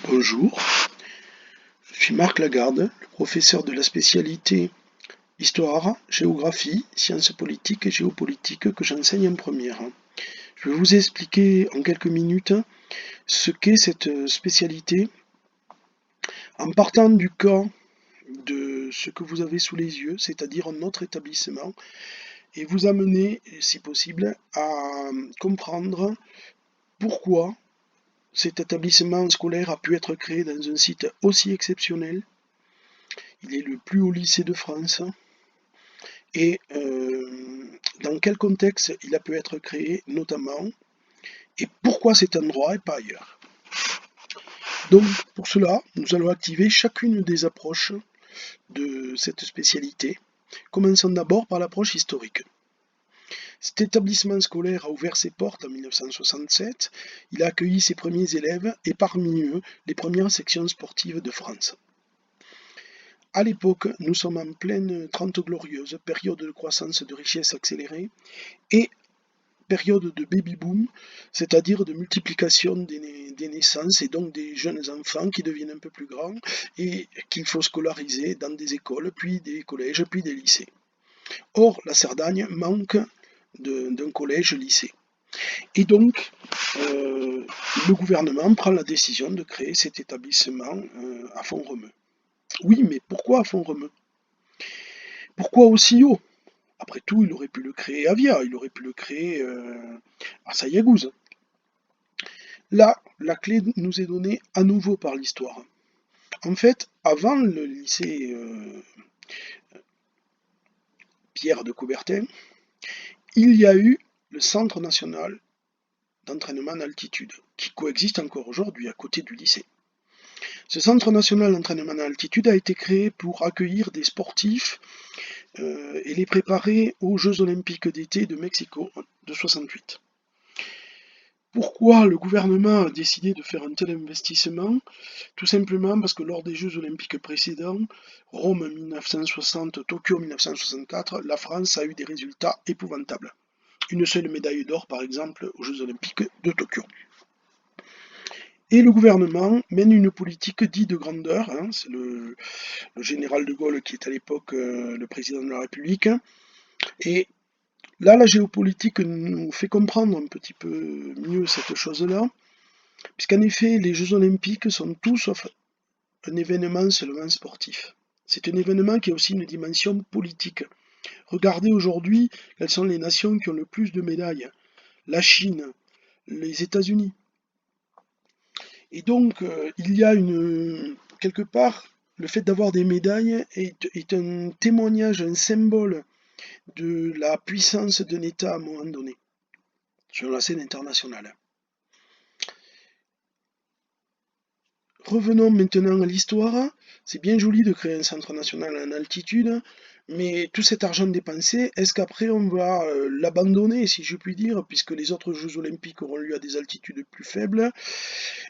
Bonjour, je suis Marc Lagarde, le professeur de la spécialité Histoire, Géographie, Sciences politiques et géopolitique que j'enseigne en première. Je vais vous expliquer en quelques minutes ce qu'est cette spécialité en partant du cas de ce que vous avez sous les yeux, c'est-à-dire notre établissement, et vous amener, si possible, à comprendre pourquoi cet établissement scolaire a pu être créé dans un site aussi exceptionnel. Il est le plus haut lycée de France. Et dans quel contexte il a pu être créé notamment, et pourquoi cet endroit et pas ailleurs. Donc pour cela, nous allons activer chacune des approches de cette spécialité. Commençons d'abord par l'approche historique. Cet établissement scolaire a ouvert ses portes en 1967, il a accueilli ses premiers élèves et parmi eux les premières sections sportives de France. À l'époque, nous sommes en pleine Trente Glorieuses, période de croissance de richesse accélérée, et période de baby-boom, c'est-à-dire de multiplication des naissances et donc des jeunes enfants qui deviennent un peu plus grands et qu'il faut scolariser dans des écoles, puis des collèges, puis des lycées. Or, la Cerdagne manque d'un collège-lycée. Et donc, le gouvernement prend la décision de créer cet établissement à Font-Romeu. Oui, mais pourquoi à Font-Romeu? Pourquoi aussi haut? Après tout, il aurait pu le créer à Via, il aurait pu le créer à Sayagouz. Là, la clé nous est donnée à nouveau par l'histoire. En fait, avant le lycée Pierre de Coubertin, il y a eu le Centre national d'entraînement en altitude, qui coexiste encore aujourd'hui à côté du lycée. Ce Centre national d'entraînement en altitude a été créé pour accueillir des sportifs et les préparer aux Jeux olympiques d'été de Mexico de 68. Pourquoi le gouvernement a décidé de faire un tel investissement? Tout simplement parce que lors des Jeux olympiques précédents, Rome 1960, Tokyo 1964, la France a eu des résultats épouvantables. Une seule médaille d'or par exemple aux Jeux olympiques de Tokyo. Et le gouvernement mène une politique dite de grandeur, c'est le général de Gaulle qui est à l'époque le président de la République, et là la géopolitique nous fait comprendre un petit peu mieux cette chose-là, puisqu'en effet les Jeux olympiques sont tout sauf un événement seulement sportif. C'est un événement qui a aussi une dimension politique. Regardez aujourd'hui quelles sont les nations qui ont le plus de médailles. La Chine, les États-Unis. Et donc, il y a quelque part, le fait d'avoir des médailles est un témoignage, un symbole de la puissance d'un État à un moment donné, sur la scène internationale. Revenons maintenant à l'histoire. C'est bien joli de créer un centre national en altitude, mais tout cet argent dépensé, est-ce qu'après on va l'abandonner, si je puis dire, puisque les autres Jeux olympiques auront lieu à des altitudes plus faibles,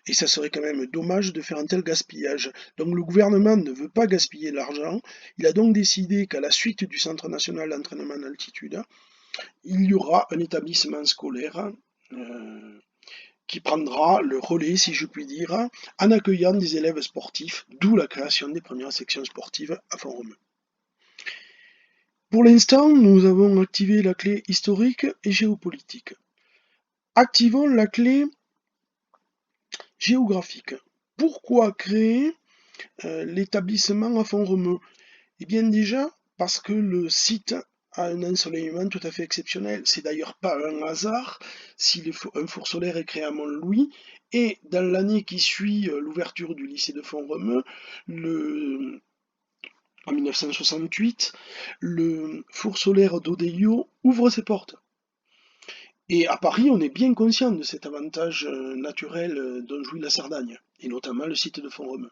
et ça serait quand même dommage de faire un tel gaspillage. Donc le gouvernement ne veut pas gaspiller l'argent, il a donc décidé qu'à la suite du Centre national d'entraînement en altitude, il y aura un établissement scolaire qui prendra le relais, si je puis dire, en accueillant des élèves sportifs, d'où la création des premières sections sportives à Font-Romeu. Pour l'instant, nous avons activé la clé historique et géopolitique. Activons la clé géographique. Pourquoi créer l'établissement à Font-Romeu? Eh bien déjà, parce que le site a un ensoleillement tout à fait exceptionnel. C'est d'ailleurs pas un hasard si un four solaire est créé à Montlouis, et dans l'année qui suit l'ouverture du lycée de Font-Romeu, en 1968, le four solaire d'Odeillo ouvre ses portes. Et à Paris, on est bien conscient de cet avantage naturel dont jouit la Cerdagne, et notamment le site de Font-Romeu.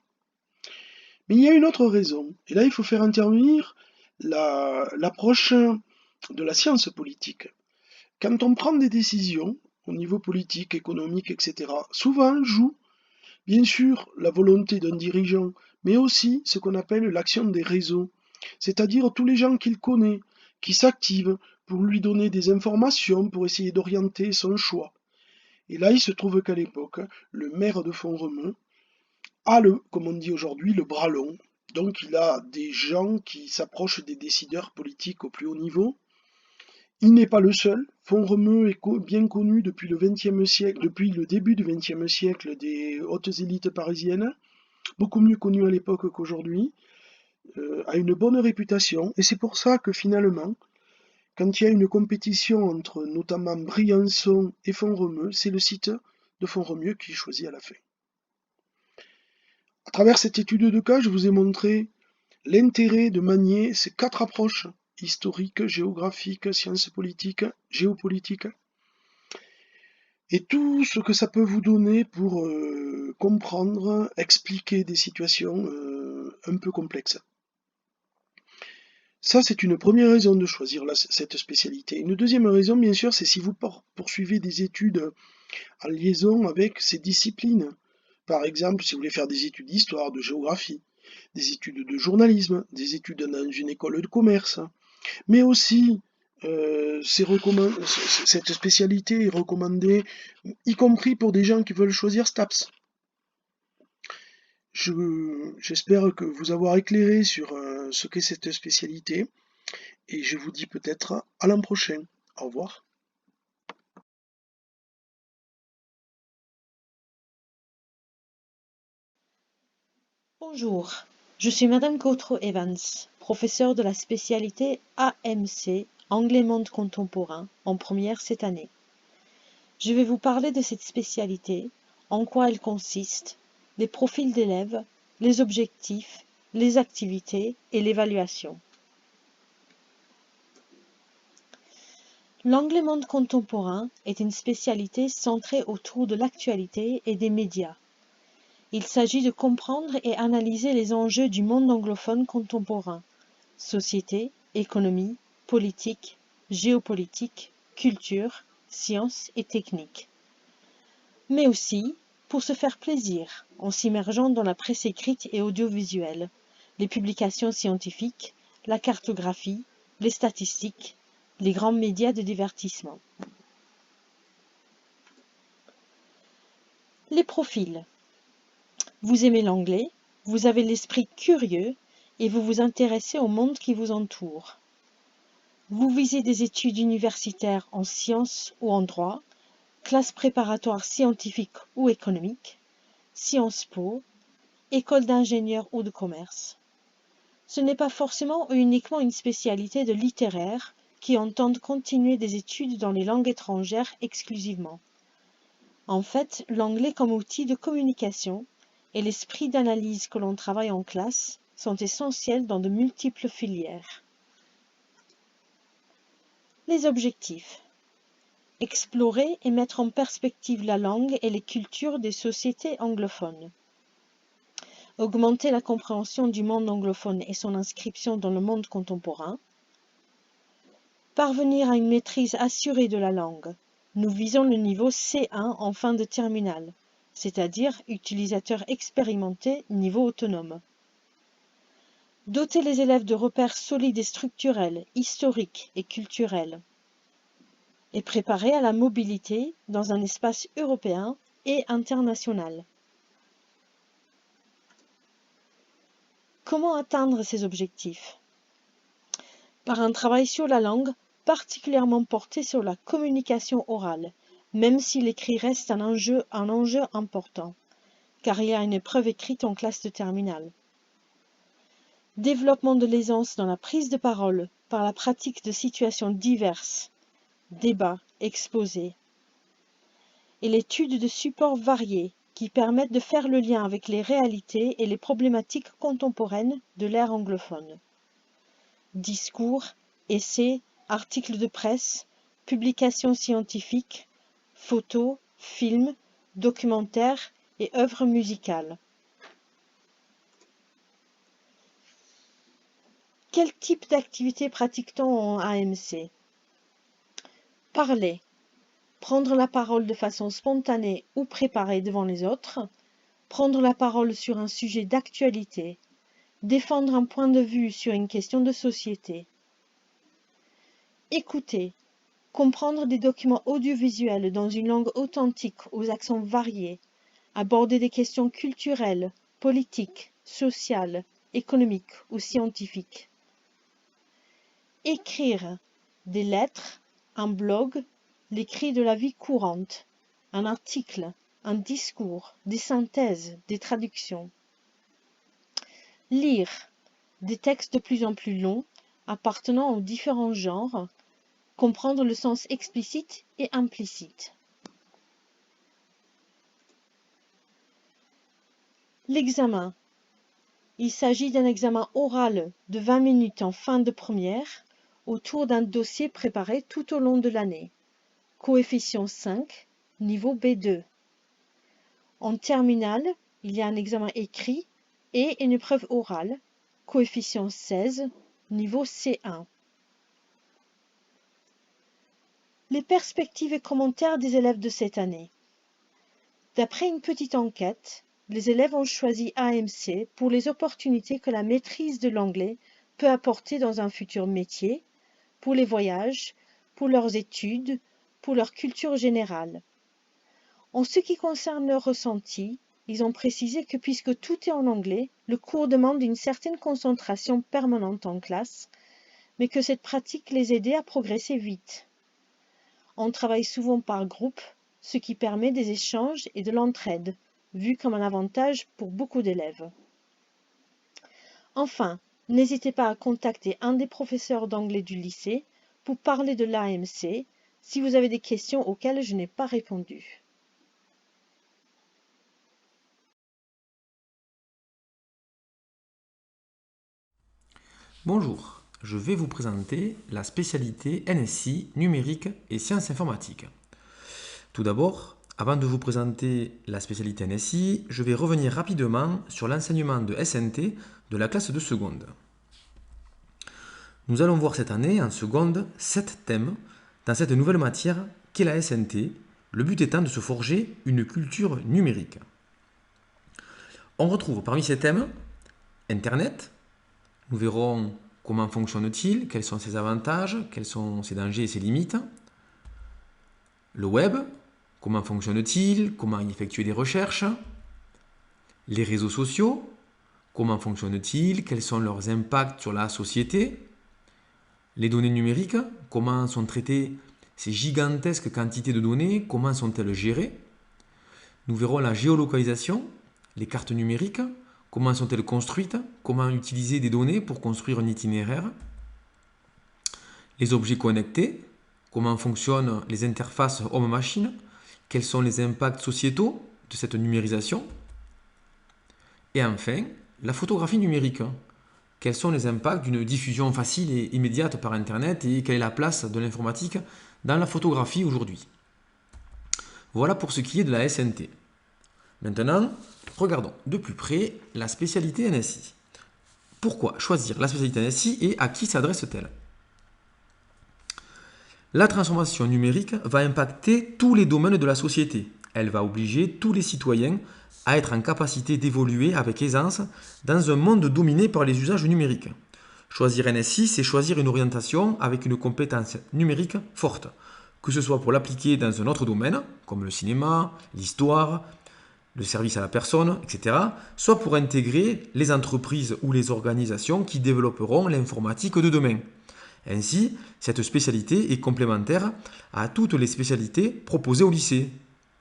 Mais il y a une autre raison, et là il faut faire intervenir l'approche de la science politique. Quand on prend des décisions au niveau politique, économique, etc., souvent joue bien sûr la volonté d'un dirigeant, mais aussi ce qu'on appelle l'action des réseaux, c'est-à-dire tous les gens qu'il connaît, qui s'activent pour lui donner des informations, pour essayer d'orienter son choix. Et là, il se trouve qu'à l'époque, le maire de Font-Romeu a comme on dit aujourd'hui, le bras long. Donc il a des gens qui s'approchent des décideurs politiques au plus haut niveau. Il n'est pas le seul. Font-Romeu est bien connu depuis le XXe siècle, depuis le début du XXe siècle des hautes élites parisiennes, beaucoup mieux connu à l'époque qu'aujourd'hui, a une bonne réputation. Et c'est pour ça que finalement, quand il y a une compétition entre notamment Briançon et Font-Romeu, c'est le site de Font-Romeu qui est choisi à la fin. À travers cette étude de cas, je vous ai montré l'intérêt de manier ces 4 approches: historique, géographique, sciences politiques, géopolitique, et tout ce que ça peut vous donner pour comprendre, expliquer des situations un peu complexes. Ça, c'est une première raison de choisir cette spécialité. Une deuxième raison, bien sûr, c'est si vous poursuivez des études en liaison avec ces disciplines. Par exemple, si vous voulez faire des études d'histoire, de géographie, des études de journalisme, des études dans une école de commerce, mais aussi cette spécialité est recommandée, y compris pour des gens qui veulent choisir STAPS. J'espère que vous avoir éclairé sur ce qu'est cette spécialité, et je vous dis peut-être à l'an prochain. Au revoir. Bonjour, je suis Madame Gautreau Evans, professeure de la spécialité AMC, Anglais Monde Contemporain, en première cette année. Je vais vous parler de cette spécialité, en quoi elle consiste, les profils d'élèves, les objectifs, les activités et l'évaluation. L'anglais monde contemporain est une spécialité centrée autour de l'actualité et des médias. Il s'agit de comprendre et analyser les enjeux du monde anglophone contemporain: société, économie, politique, géopolitique, culture, sciences et techniques. Mais aussi pour se faire plaisir en s'immergeant dans la presse écrite et audiovisuelle, les publications scientifiques, la cartographie, les statistiques, les grands médias de divertissement. Les profils. Vous aimez l'anglais, vous avez l'esprit curieux et vous vous intéressez au monde qui vous entoure. Vous visez des études universitaires en sciences ou en droit, classe préparatoire scientifique ou économique, Sciences Po, école d'ingénieur ou de commerce. Ce n'est pas forcément ou uniquement une spécialité de littéraire qui entendent continuer des études dans les langues étrangères exclusivement. En fait, l'anglais comme outil de communication et l'esprit d'analyse que l'on travaille en classe sont essentiels dans de multiples filières. Les objectifs. Explorer et mettre en perspective la langue et les cultures des sociétés anglophones. Augmenter la compréhension du monde anglophone et son inscription dans le monde contemporain. Parvenir à une maîtrise assurée de la langue. Nous visons le niveau C1 en fin de terminale, c'est-à-dire utilisateur expérimenté niveau autonome. Doter les élèves de repères solides et structurels, historiques et culturels. Et préparer à la mobilité dans un espace européen et international. Comment atteindre ces objectifs? Par un travail sur la langue, particulièrement porté sur la communication orale, même si l'écrit reste un enjeu important, car il y a une épreuve écrite en classe de terminale. Développement de l'aisance dans la prise de parole par la pratique de situations diverses, débats, exposés, et l'étude de supports variés qui permettent de faire le lien avec les réalités et les problématiques contemporaines de l'ère anglophone. Discours, essais, articles de presse, publications scientifiques, photos, films, documentaires et œuvres musicales. Quel type d'activité pratique-t-on en AMC? Parler, prendre la parole de façon spontanée ou préparée devant les autres, prendre la parole sur un sujet d'actualité, défendre un point de vue sur une question de société. Écouter, comprendre des documents audiovisuels dans une langue authentique aux accents variés, aborder des questions culturelles, politique, social, économique ou scientifique. Écrire des lettres, un blog, l'écrit de la vie courante, un article, un discours, des synthèses, des traductions. Lire des textes de plus en plus longs appartenant aux différents genres, comprendre le sens explicite et implicite. L'examen. Il s'agit d'un examen oral de 20 minutes en fin de première autour d'un dossier préparé tout au long de l'année. Coefficient 5, niveau B2. En terminale, il y a un examen écrit et une épreuve orale, coefficient 16, niveau C1. Les perspectives et commentaires des élèves de cette année. D'après une petite enquête, les élèves ont choisi AMC pour les opportunités que la maîtrise de l'anglais peut apporter dans un futur métier, pour les voyages, pour leurs études, pour leur culture générale. En ce qui concerne leur ressenti, ils ont précisé que puisque tout est en anglais, le cours demande une certaine concentration permanente en classe, mais que cette pratique les aidait à progresser vite. On travaille souvent par groupe, ce qui permet des échanges et de l'entraide, vu comme un avantage pour beaucoup d'élèves. Enfin, n'hésitez pas à contacter un des professeurs d'anglais du lycée pour parler de l'AMC si vous avez des questions auxquelles je n'ai pas répondu. Bonjour, je vais vous présenter la spécialité NSI numérique et sciences informatiques. Tout d'abord, avant de vous présenter la spécialité NSI, je vais revenir rapidement sur l'enseignement de SNT de la classe de seconde. Nous allons voir cette année en seconde 7 thèmes dans cette nouvelle matière qu'est la SNT, le but étant de se forger une culture numérique. On retrouve parmi ces thèmes Internet. Nous verrons comment fonctionne-t-il, quels sont ses avantages, quels sont ses dangers et ses limites. Le web, comment fonctionne-t-il, comment y effectuer des recherches. Les réseaux sociaux, comment fonctionnent-ils, quels sont leurs impacts sur la société. Les données numériques, comment sont traitées ces gigantesques quantités de données, comment sont-elles gérées. Nous verrons la géolocalisation, les cartes numériques, comment sont-elles construites, comment utiliser des données pour construire un itinéraire. Les objets connectés, comment fonctionnent les interfaces homme-machine, quels sont les impacts sociétaux de cette numérisation. Et enfin, la photographie numérique. Quels sont les impacts d'une diffusion facile et immédiate par Internet et quelle est la place de l'informatique dans la photographie aujourd'hui. Voilà pour ce qui est de la SNT. Maintenant, regardons de plus près la spécialité NSI. Pourquoi choisir la spécialité NSI et à qui s'adresse-t-elle? La transformation numérique va impacter tous les domaines de la société. Elle va obliger tous les citoyens à être en capacité d'évoluer avec aisance dans un monde dominé par les usages numériques. Choisir NSI, c'est choisir une orientation avec une compétence numérique forte, que ce soit pour l'appliquer dans un autre domaine, comme le cinéma, l'histoire, le service à la personne, etc., soit pour intégrer les entreprises ou les organisations qui développeront l'informatique de demain. Ainsi, cette spécialité est complémentaire à toutes les spécialités proposées au lycée,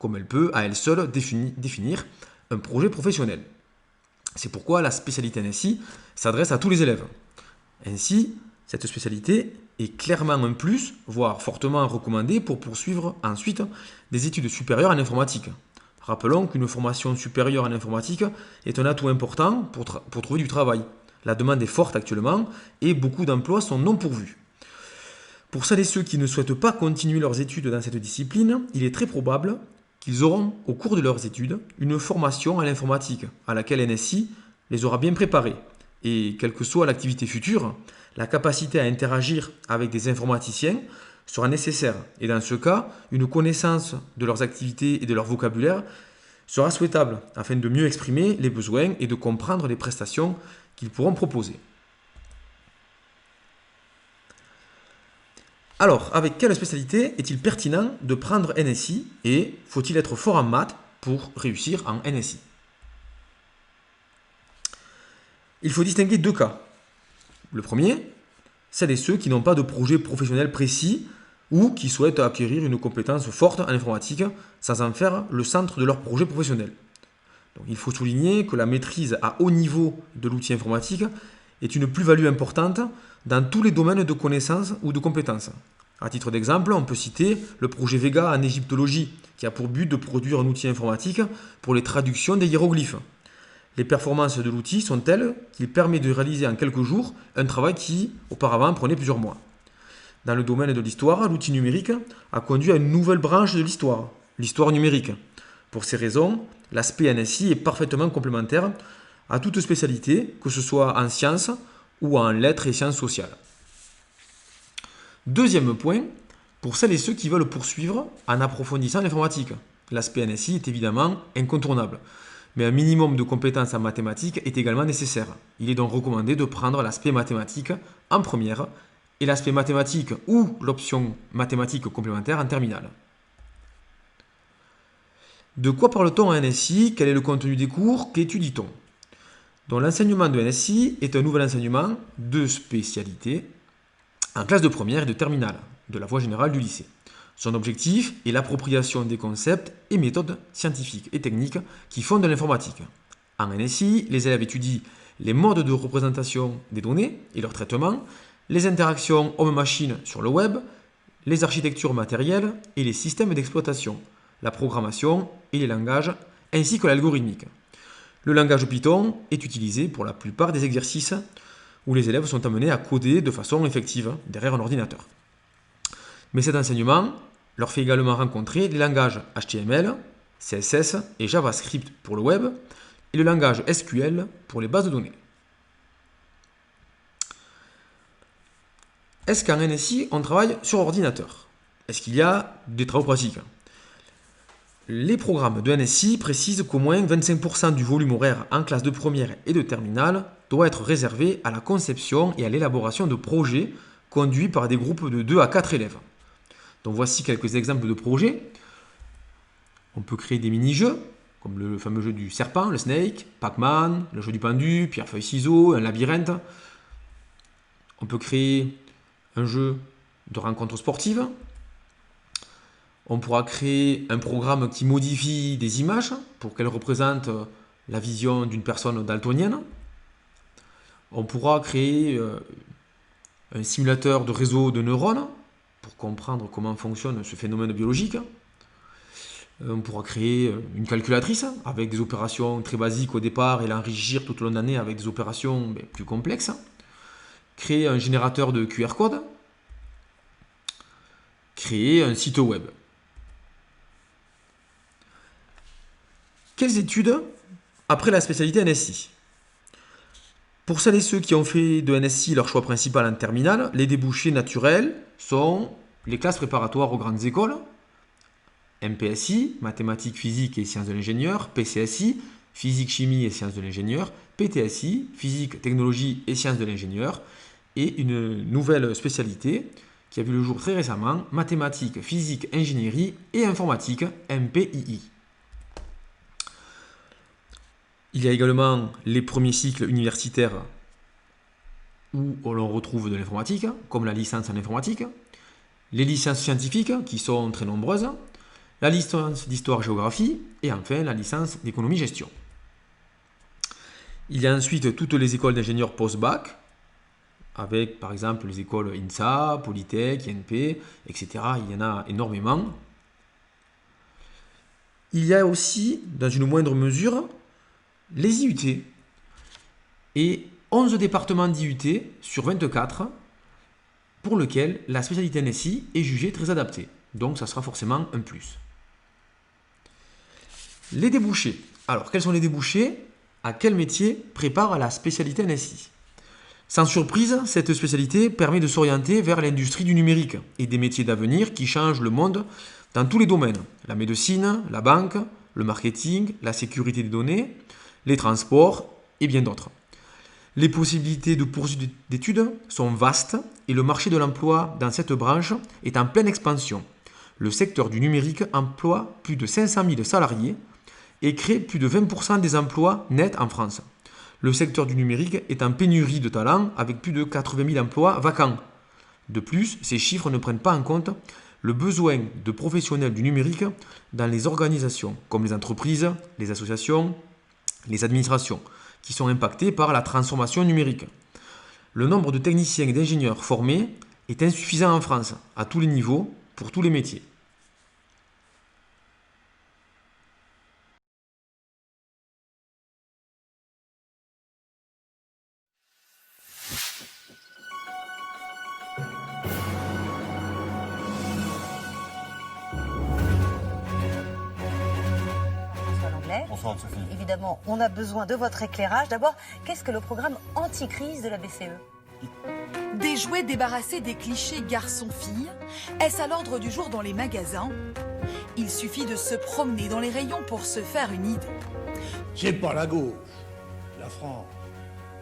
comme elle peut à elle seule définir un projet professionnel. C'est pourquoi la spécialité NSI s'adresse à tous les élèves. Ainsi, cette spécialité est clairement un plus, voire fortement recommandée pour poursuivre ensuite des études supérieures en informatique. Rappelons qu'une formation supérieure en informatique est un atout important pour trouver du travail. La demande est forte actuellement et beaucoup d'emplois sont non pourvus. Pour celles et ceux qui ne souhaitent pas continuer leurs études dans cette discipline, il est très probable qu'ils auront, au cours de leurs études, une formation à l'informatique à laquelle NSI les aura bien préparés. Et quelle que soit l'activité future, la capacité à interagir avec des informaticiens sera nécessaire. Et dans ce cas, une connaissance de leurs activités et de leur vocabulaire sera souhaitable afin de mieux exprimer les besoins et de comprendre les prestations qu'ils pourront proposer. Alors, avec quelle spécialité est-il pertinent de prendre NSI et faut-il être fort en maths pour réussir en NSI? Il faut distinguer deux cas. Le premier, celles et ceux qui n'ont pas de projet professionnel précis ou qui souhaitent acquérir une compétence forte en informatique sans en faire le centre de leur projet professionnel. Donc, il faut souligner que la maîtrise à haut niveau de l'outil informatique est une plus-value importante dans tous les domaines de connaissances ou de compétences. À titre d'exemple, on peut citer le projet Vega en égyptologie, qui a pour but de produire un outil informatique pour les traductions des hiéroglyphes. Les performances de l'outil sont telles qu'il permet de réaliser en quelques jours un travail qui, auparavant, prenait plusieurs mois. Dans le domaine de l'histoire, l'outil numérique a conduit à une nouvelle branche de l'histoire, l'histoire numérique. Pour ces raisons, l'aspect NSI est parfaitement complémentaire à toute spécialité, que ce soit en sciences ou en lettres et sciences sociales. Deuxième point, pour celles et ceux qui veulent poursuivre en approfondissant l'informatique. L'aspect NSI est évidemment incontournable, mais un minimum de compétences en mathématiques est également nécessaire. Il est donc recommandé de prendre l'aspect mathématique en première et l'aspect mathématique ou l'option mathématique complémentaire en terminale. De quoi parle-t-on en NSI? Quel est le contenu des cours? Qu'étudie-t-on? Donc, l'enseignement de NSI est un nouvel enseignement de spécialité en classe de première et de terminale, de la voie générale du lycée. Son objectif est l'appropriation des concepts et méthodes scientifiques et techniques qui fondent l'informatique. En NSI, les élèves étudient les modes de représentation des données et leur traitement, les interactions homme-machine sur le web, les architectures matérielles et les systèmes d'exploitation, la programmation et les langages, ainsi que l'algorithmique. Le langage Python est utilisé pour la plupart des exercices où les élèves sont amenés à coder de façon effective derrière un ordinateur. Mais cet enseignement leur fait également rencontrer les langages HTML, CSS et JavaScript pour le web et le langage SQL pour les bases de données. Est-ce qu'en NSI, on travaille sur ordinateur? Est-ce qu'il y a des travaux pratiques? Les programmes de NSI précisent qu'au moins 25% du volume horaire en classe de première et de terminale doit être réservé à la conception et à l'élaboration de projets conduits par des groupes de 2 à 4 élèves. Donc voici quelques exemples de projets. On peut créer des mini-jeux, comme le fameux jeu du serpent, le snake, Pac-Man, le jeu du pendu, pierre-feuille-ciseaux, un labyrinthe. On peut créer un jeu de rencontres sportives. On pourra créer un programme qui modifie des images pour qu'elles représentent la vision d'une personne daltonienne. On pourra créer un simulateur de réseau de neurones pour comprendre comment fonctionne ce phénomène biologique. On pourra créer une calculatrice avec des opérations très basiques au départ et l'enrichir tout au long de l'année avec des opérations plus complexes. Créer un générateur de QR code. Créer un site web. Quelles études après la spécialité NSI? Pour celles et ceux qui ont fait de NSI leur choix principal en terminale, les débouchés naturels sont les classes préparatoires aux grandes écoles, MPSI, mathématiques, physique et sciences de l'ingénieur, PCSI, physique, chimie et sciences de l'ingénieur, PTSI, physique, technologie et sciences de l'ingénieur, et une nouvelle spécialité qui a vu le jour très récemment, mathématiques, physique, ingénierie et informatique, MPII. Il y a également les premiers cycles universitaires où l'on retrouve de l'informatique, comme la licence en informatique, les licences scientifiques qui sont très nombreuses, la licence d'histoire-géographie et enfin la licence d'économie-gestion. Il y a ensuite toutes les écoles d'ingénieurs post-bac, avec par exemple les écoles INSA, Polytech, INP, etc. Il y en a énormément. Il y a aussi, dans une moindre mesure, les IUT et 11 départements d'IUT sur 24 pour lesquels la spécialité NSI est jugée très adaptée. Donc ça sera forcément un plus. Les débouchés. Alors quels sont les débouchés? À quel métier prépare la spécialité NSI? Sans surprise, cette spécialité permet de s'orienter vers l'industrie du numérique et des métiers d'avenir qui changent le monde dans tous les domaines. La médecine, la banque, le marketing, la sécurité des données, les transports et bien d'autres. Les possibilités de poursuite d'études sont vastes et le marché de l'emploi dans cette branche est en pleine expansion. Le secteur du numérique emploie plus de 500 000 salariés et crée plus de 20% des emplois nets en France. le secteur du numérique est en pénurie de talents avec plus de 80 000 emplois vacants. De plus, ces chiffres ne prennent pas en compte le besoin de professionnels du numérique dans les organisations, comme les entreprises, les associations, les administrations, qui sont impactées par la transformation numérique. Le nombre de techniciens et d'ingénieurs formés est insuffisant en France, à tous les niveaux, pour tous les métiers. Bonsoir Sophie. Évidemment, on a besoin de votre éclairage. D'abord, qu'est-ce que le programme anti-crise de la BCE? Des jouets débarrassés des clichés garçons-filles, est-ce à l'ordre du jour dans les magasins? Il suffit de se promener dans les rayons pour se faire une idée. C'est pas la gauche, la France.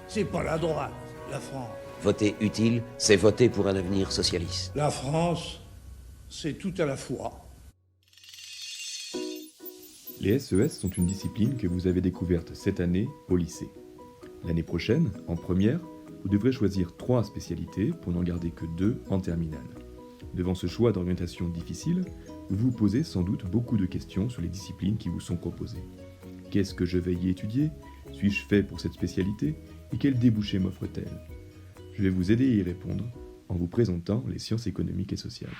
C'est pas la droite, la France. Voter utile, c'est voter pour un avenir socialiste. La France, c'est tout à la fois. Les SES sont une discipline que vous avez découverte cette année au lycée. L'année prochaine, en première, vous devrez choisir 3 spécialités pour n'en garder que 2 en terminale. Devant ce choix d'orientation difficile, vous vous posez sans doute beaucoup de questions sur les disciplines qui vous sont proposées. Qu'est-ce que je vais y étudier? Suis-je fait pour cette spécialité? Et quel débouché m'offre-t-elle? Je vais vous aider à y répondre en vous présentant les sciences économiques et sociales.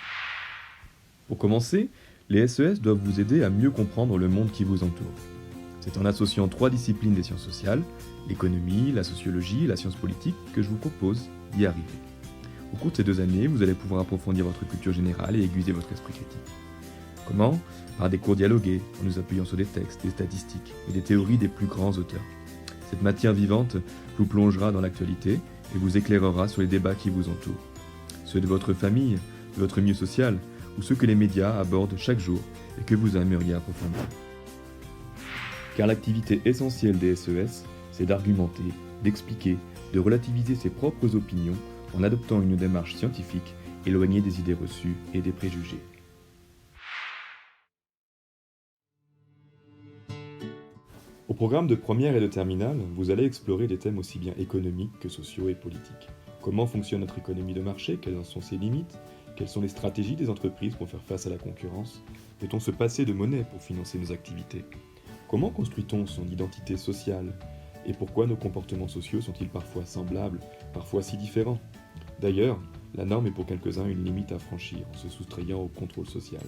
Pour commencer, les SES doivent vous aider à mieux comprendre le monde qui vous entoure. C'est en associant 3 disciplines des sciences sociales, l'économie, la sociologie et la science politique, que je vous propose d'y arriver. Au cours de ces 2 années, vous allez pouvoir approfondir votre culture générale et aiguiser votre esprit critique. Comment? Par des cours dialogués, en nous appuyant sur des textes, des statistiques et des théories des plus grands auteurs. Cette matière vivante vous plongera dans l'actualité et vous éclairera sur les débats qui vous entourent. Ceux de votre famille, de votre milieu social, ou ceux que les médias abordent chaque jour et que vous aimeriez approfondir. Car l'activité essentielle des SES, c'est d'argumenter, d'expliquer, de relativiser ses propres opinions en adoptant une démarche scientifique éloignée des idées reçues et des préjugés. Au programme de première et de terminale, vous allez explorer des thèmes aussi bien économiques que sociaux et politiques. Comment fonctionne notre économie de marché? Quelles en sont ses limites? Quelles sont les stratégies des entreprises pour faire face à la concurrence? Peut-on se passer de monnaie pour financer nos activités? Comment construit-on son identité sociale? Et pourquoi nos comportements sociaux sont-ils parfois semblables, parfois si différents? D'ailleurs, la norme est pour quelques-uns une limite à franchir en se soustrayant au contrôle social.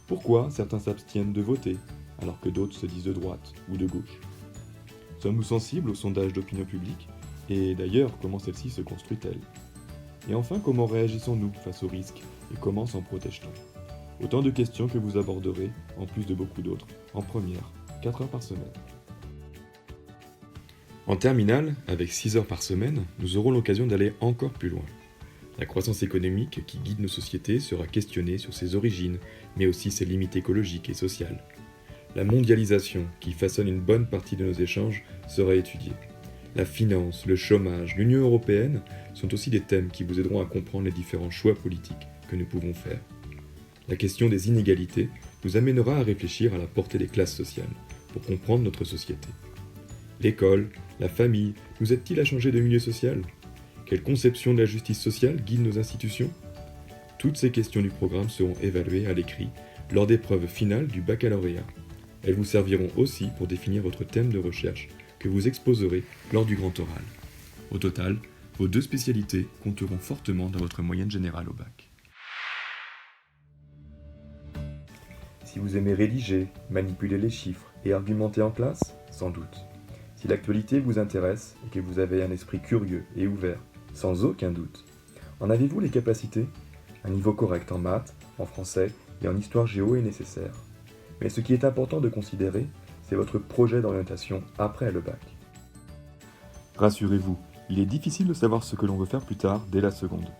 Pourquoi certains s'abstiennent de voter, alors que d'autres se disent de droite ou de gauche? Sommes-nous sensibles aux sondages d'opinion publique? Et d'ailleurs, comment celle-ci se construit-elle? Et enfin, comment réagissons-nous face aux risques et comment s'en protège-t-on? Autant de questions que vous aborderez, en plus de beaucoup d'autres, en première, 4 heures par semaine. En terminale, avec 6 heures par semaine, nous aurons l'occasion d'aller encore plus loin. La croissance économique qui guide nos sociétés sera questionnée sur ses origines, mais aussi ses limites écologiques et sociales. La mondialisation, qui façonne une bonne partie de nos échanges, sera étudiée. La finance, le chômage, l'Union européenne sont aussi des thèmes qui vous aideront à comprendre les différents choix politiques que nous pouvons faire. La question des inégalités nous amènera à réfléchir à la portée des classes sociales pour comprendre notre société. L'école, la famille, nous aident-ils à changer de milieu social? Quelle conception de la justice sociale guide nos institutions? Toutes ces questions du programme seront évaluées à l'écrit lors d'épreuves finales du baccalauréat. Elles vous serviront aussi pour définir votre thème de recherche que vous exposerez lors du grand oral. Au total, vos 2 spécialités compteront fortement dans votre moyenne générale au bac. Si vous aimez rédiger, manipuler les chiffres et argumenter en classe, sans doute. Si l'actualité vous intéresse et que vous avez un esprit curieux et ouvert, sans aucun doute. En avez-vous les capacités? Un niveau correct en maths, en français et en histoire géo est nécessaire. Mais ce qui est important de considérer, c'est votre projet d'orientation après le bac. Rassurez-vous, il est difficile de savoir ce que l'on veut faire plus tard dès la seconde.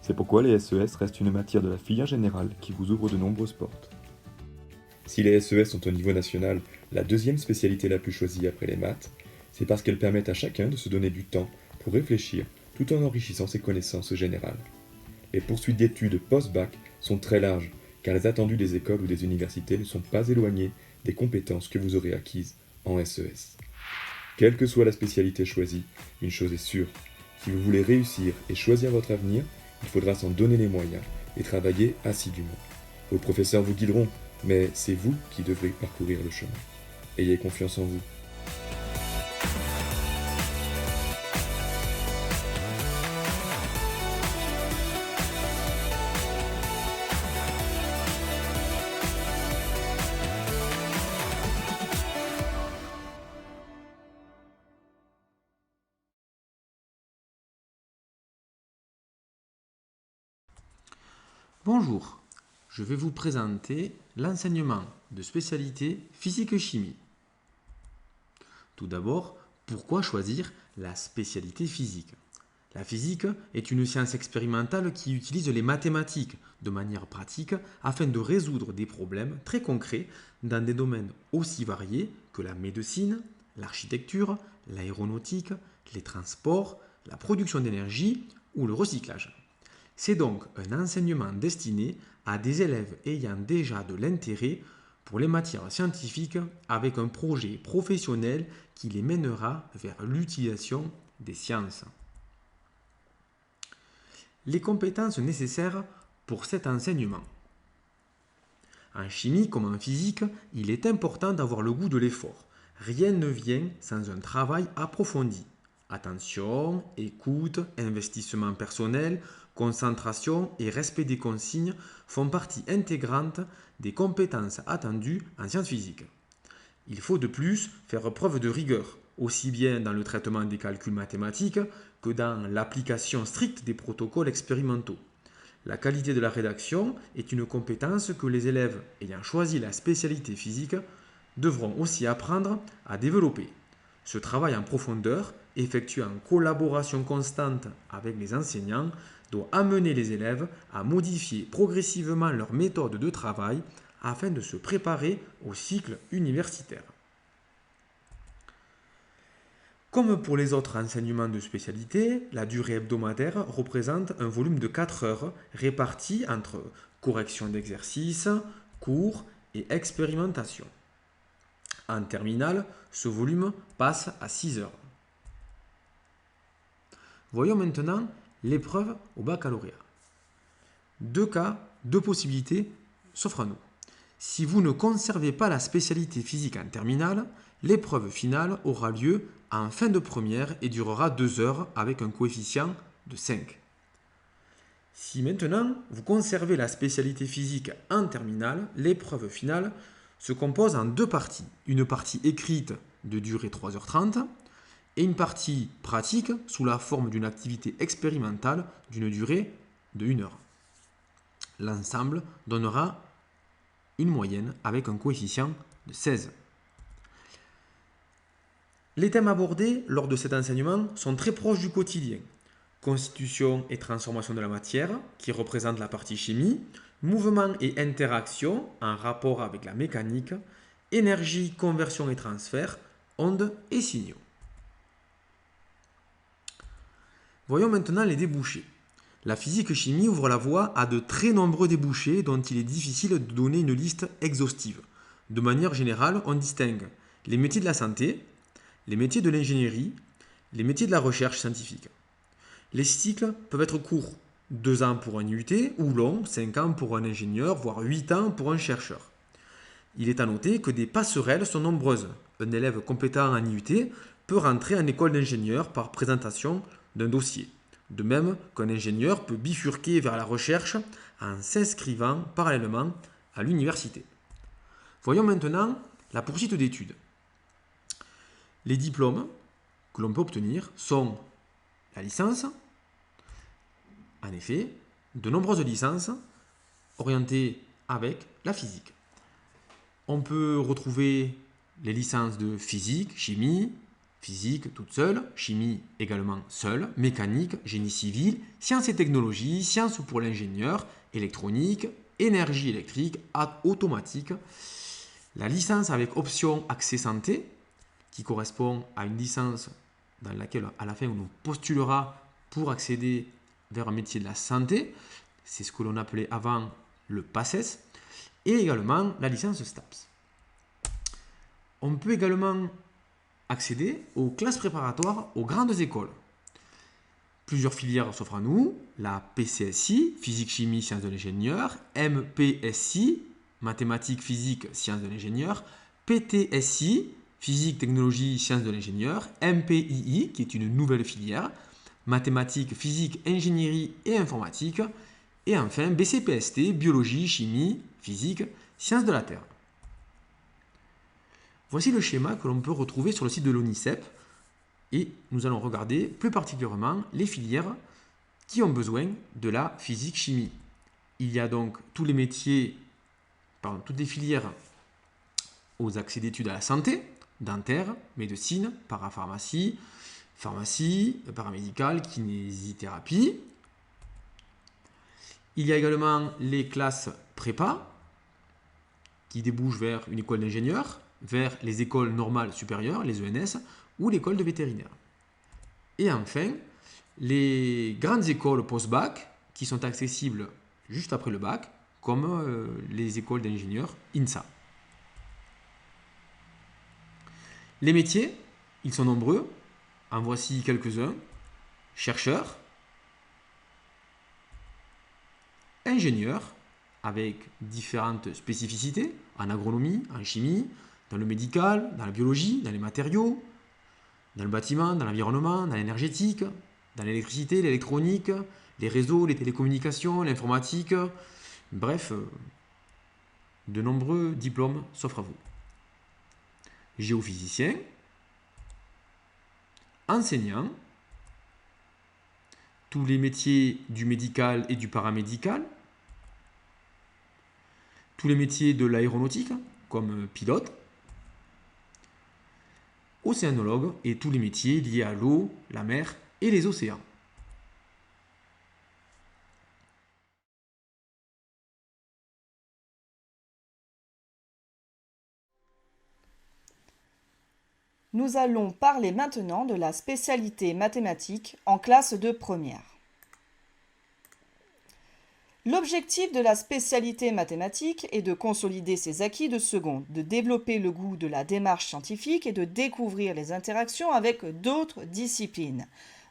C'est pourquoi les SES restent une matière de la filière générale qui vous ouvre de nombreuses portes. Si les SES sont au niveau national la 2e spécialité la plus choisie après les maths, c'est parce qu'elles permettent à chacun de se donner du temps pour réfléchir tout en enrichissant ses connaissances générales. Les poursuites d'études post-bac sont très larges, car les attendus des écoles ou des universités ne sont pas éloignés des compétences que vous aurez acquises en SES. Quelle que soit la spécialité choisie, une chose est sûre, si vous voulez réussir et choisir votre avenir, il faudra s'en donner les moyens et travailler assidûment. Vos professeurs vous guideront, mais c'est vous qui devrez parcourir le chemin. Ayez confiance en vous. Bonjour, je vais vous présenter l'enseignement de spécialité physique-chimie. Tout d'abord, pourquoi choisir la spécialité physique? La physique est une science expérimentale qui utilise les mathématiques de manière pratique afin de résoudre des problèmes très concrets dans des domaines aussi variés que la médecine, l'architecture, l'aéronautique, les transports, la production d'énergie ou le recyclage. C'est donc un enseignement destiné à des élèves ayant déjà de l'intérêt pour les matières scientifiques avec un projet professionnel qui les mènera vers l'utilisation des sciences. Les compétences nécessaires pour cet enseignement. En chimie comme en physique, il est important d'avoir le goût de l'effort. Rien ne vient sans un travail approfondi. Attention, écoute, investissement personnel, concentration et respect des consignes font partie intégrante des compétences attendues en sciences physiques. Il faut de plus faire preuve de rigueur, aussi bien dans le traitement des calculs mathématiques que dans l'application stricte des protocoles expérimentaux. La qualité de la rédaction est une compétence que les élèves ayant choisi la spécialité physique devront aussi apprendre à développer. Ce travail en profondeur, effectué en collaboration constante avec les enseignants, doit amener les élèves à modifier progressivement leur méthode de travail afin de se préparer au cycle universitaire. Comme pour les autres enseignements de spécialité, la durée hebdomadaire représente un volume de 4 heures réparti entre correction d'exercices, cours et expérimentation. En terminale, ce volume passe à 6 heures. Voyons maintenant l'épreuve au baccalauréat. Deux cas, deux possibilités s'offrent à nous. Si vous ne conservez pas la spécialité physique en terminale, l'épreuve finale aura lieu en fin de première et durera 2 heures avec un coefficient de 5. Si maintenant vous conservez la spécialité physique en terminale, l'épreuve finale se compose en 2 parties. Une partie écrite de durée 3h30 et une partie pratique sous la forme d'une activité expérimentale d'une durée de 1 heure. L'ensemble donnera une moyenne avec un coefficient de 16. Les thèmes abordés lors de cet enseignement sont très proches du quotidien. Constitution et transformation de la matière, qui représente la partie chimie, mouvement et interaction en rapport avec la mécanique, énergie, conversion et transfert, ondes et signaux. Voyons maintenant les débouchés. La physique-chimie ouvre la voie à de très nombreux débouchés dont il est difficile de donner une liste exhaustive. De manière générale, on distingue les métiers de la santé, les métiers de l'ingénierie, les métiers de la recherche scientifique. Les cycles peuvent être courts, 2 ans pour un IUT, ou longs, 5 ans pour un ingénieur, voire 8 ans pour un chercheur. Il est à noter que des passerelles sont nombreuses. Un élève compétent en IUT peut rentrer en école d'ingénieur par présentation d'un dossier. De même qu'un ingénieur peut bifurquer vers la recherche en s'inscrivant parallèlement à l'université. Voyons maintenant la poursuite d'études. Les diplômes que l'on peut obtenir sont la licence, en effet, de nombreuses licences orientées avec la physique. On peut retrouver les licences de physique, chimie, physique toute seule, chimie également seule, mécanique, génie civil, sciences et technologies, sciences pour l'ingénieur, électronique, énergie électrique, automatique. La licence avec option accès santé, qui correspond à une licence dans laquelle à la fin on nous postulera pour accéder vers un métier de la santé, c'est ce que l'on appelait avant le PACES, et également la licence STAPS. On peut également accéder aux classes préparatoires aux grandes écoles. Plusieurs filières s'offrent à nous, la PCSI, physique, chimie, sciences de l'ingénieur, MPSI, mathématiques, physique, sciences de l'ingénieur, PTSI, physique, technologie, sciences de l'ingénieur, MPII, qui est une nouvelle filière, mathématiques, physique, ingénierie et informatique, et enfin BCPST, biologie, chimie, physique, sciences de la Terre. Voici le schéma que l'on peut retrouver sur le site de l'ONICEP, et nous allons regarder plus particulièrement les filières qui ont besoin de la physique-chimie. Il y a donc tous les métiers, toutes les filières aux accès d'études à la santé, dentaire, médecine, parapharmacie, pharmacie, paramédicale, kinésithérapie. Il y a également les classes prépa qui débouchent vers une école d'ingénieur, vers les écoles normales supérieures, les ENS, ou l'école de vétérinaire. Et enfin, les grandes écoles post-bac qui sont accessibles juste après le bac, comme les écoles d'ingénieurs INSA. Les métiers, ils sont nombreux. En voici quelques-uns. Chercheurs, ingénieurs, avec différentes spécificités, en agronomie, en chimie, dans le médical, dans la biologie, dans les matériaux, dans le bâtiment, dans l'environnement, dans l'énergétique, dans l'électricité, l'électronique, les réseaux, les télécommunications, l'informatique. Bref, de nombreux diplômes s'offrent à vous. Géophysicien, enseignant, tous les métiers du médical et du paramédical, tous les métiers de l'aéronautique, comme pilote, océanologue et tous les métiers liés à l'eau, la mer et les océans. Nous allons parler maintenant de la spécialité mathématique en classe de première. L'objectif de la spécialité mathématique est de consolider ses acquis de seconde, de développer le goût de la démarche scientifique et de découvrir les interactions avec d'autres disciplines.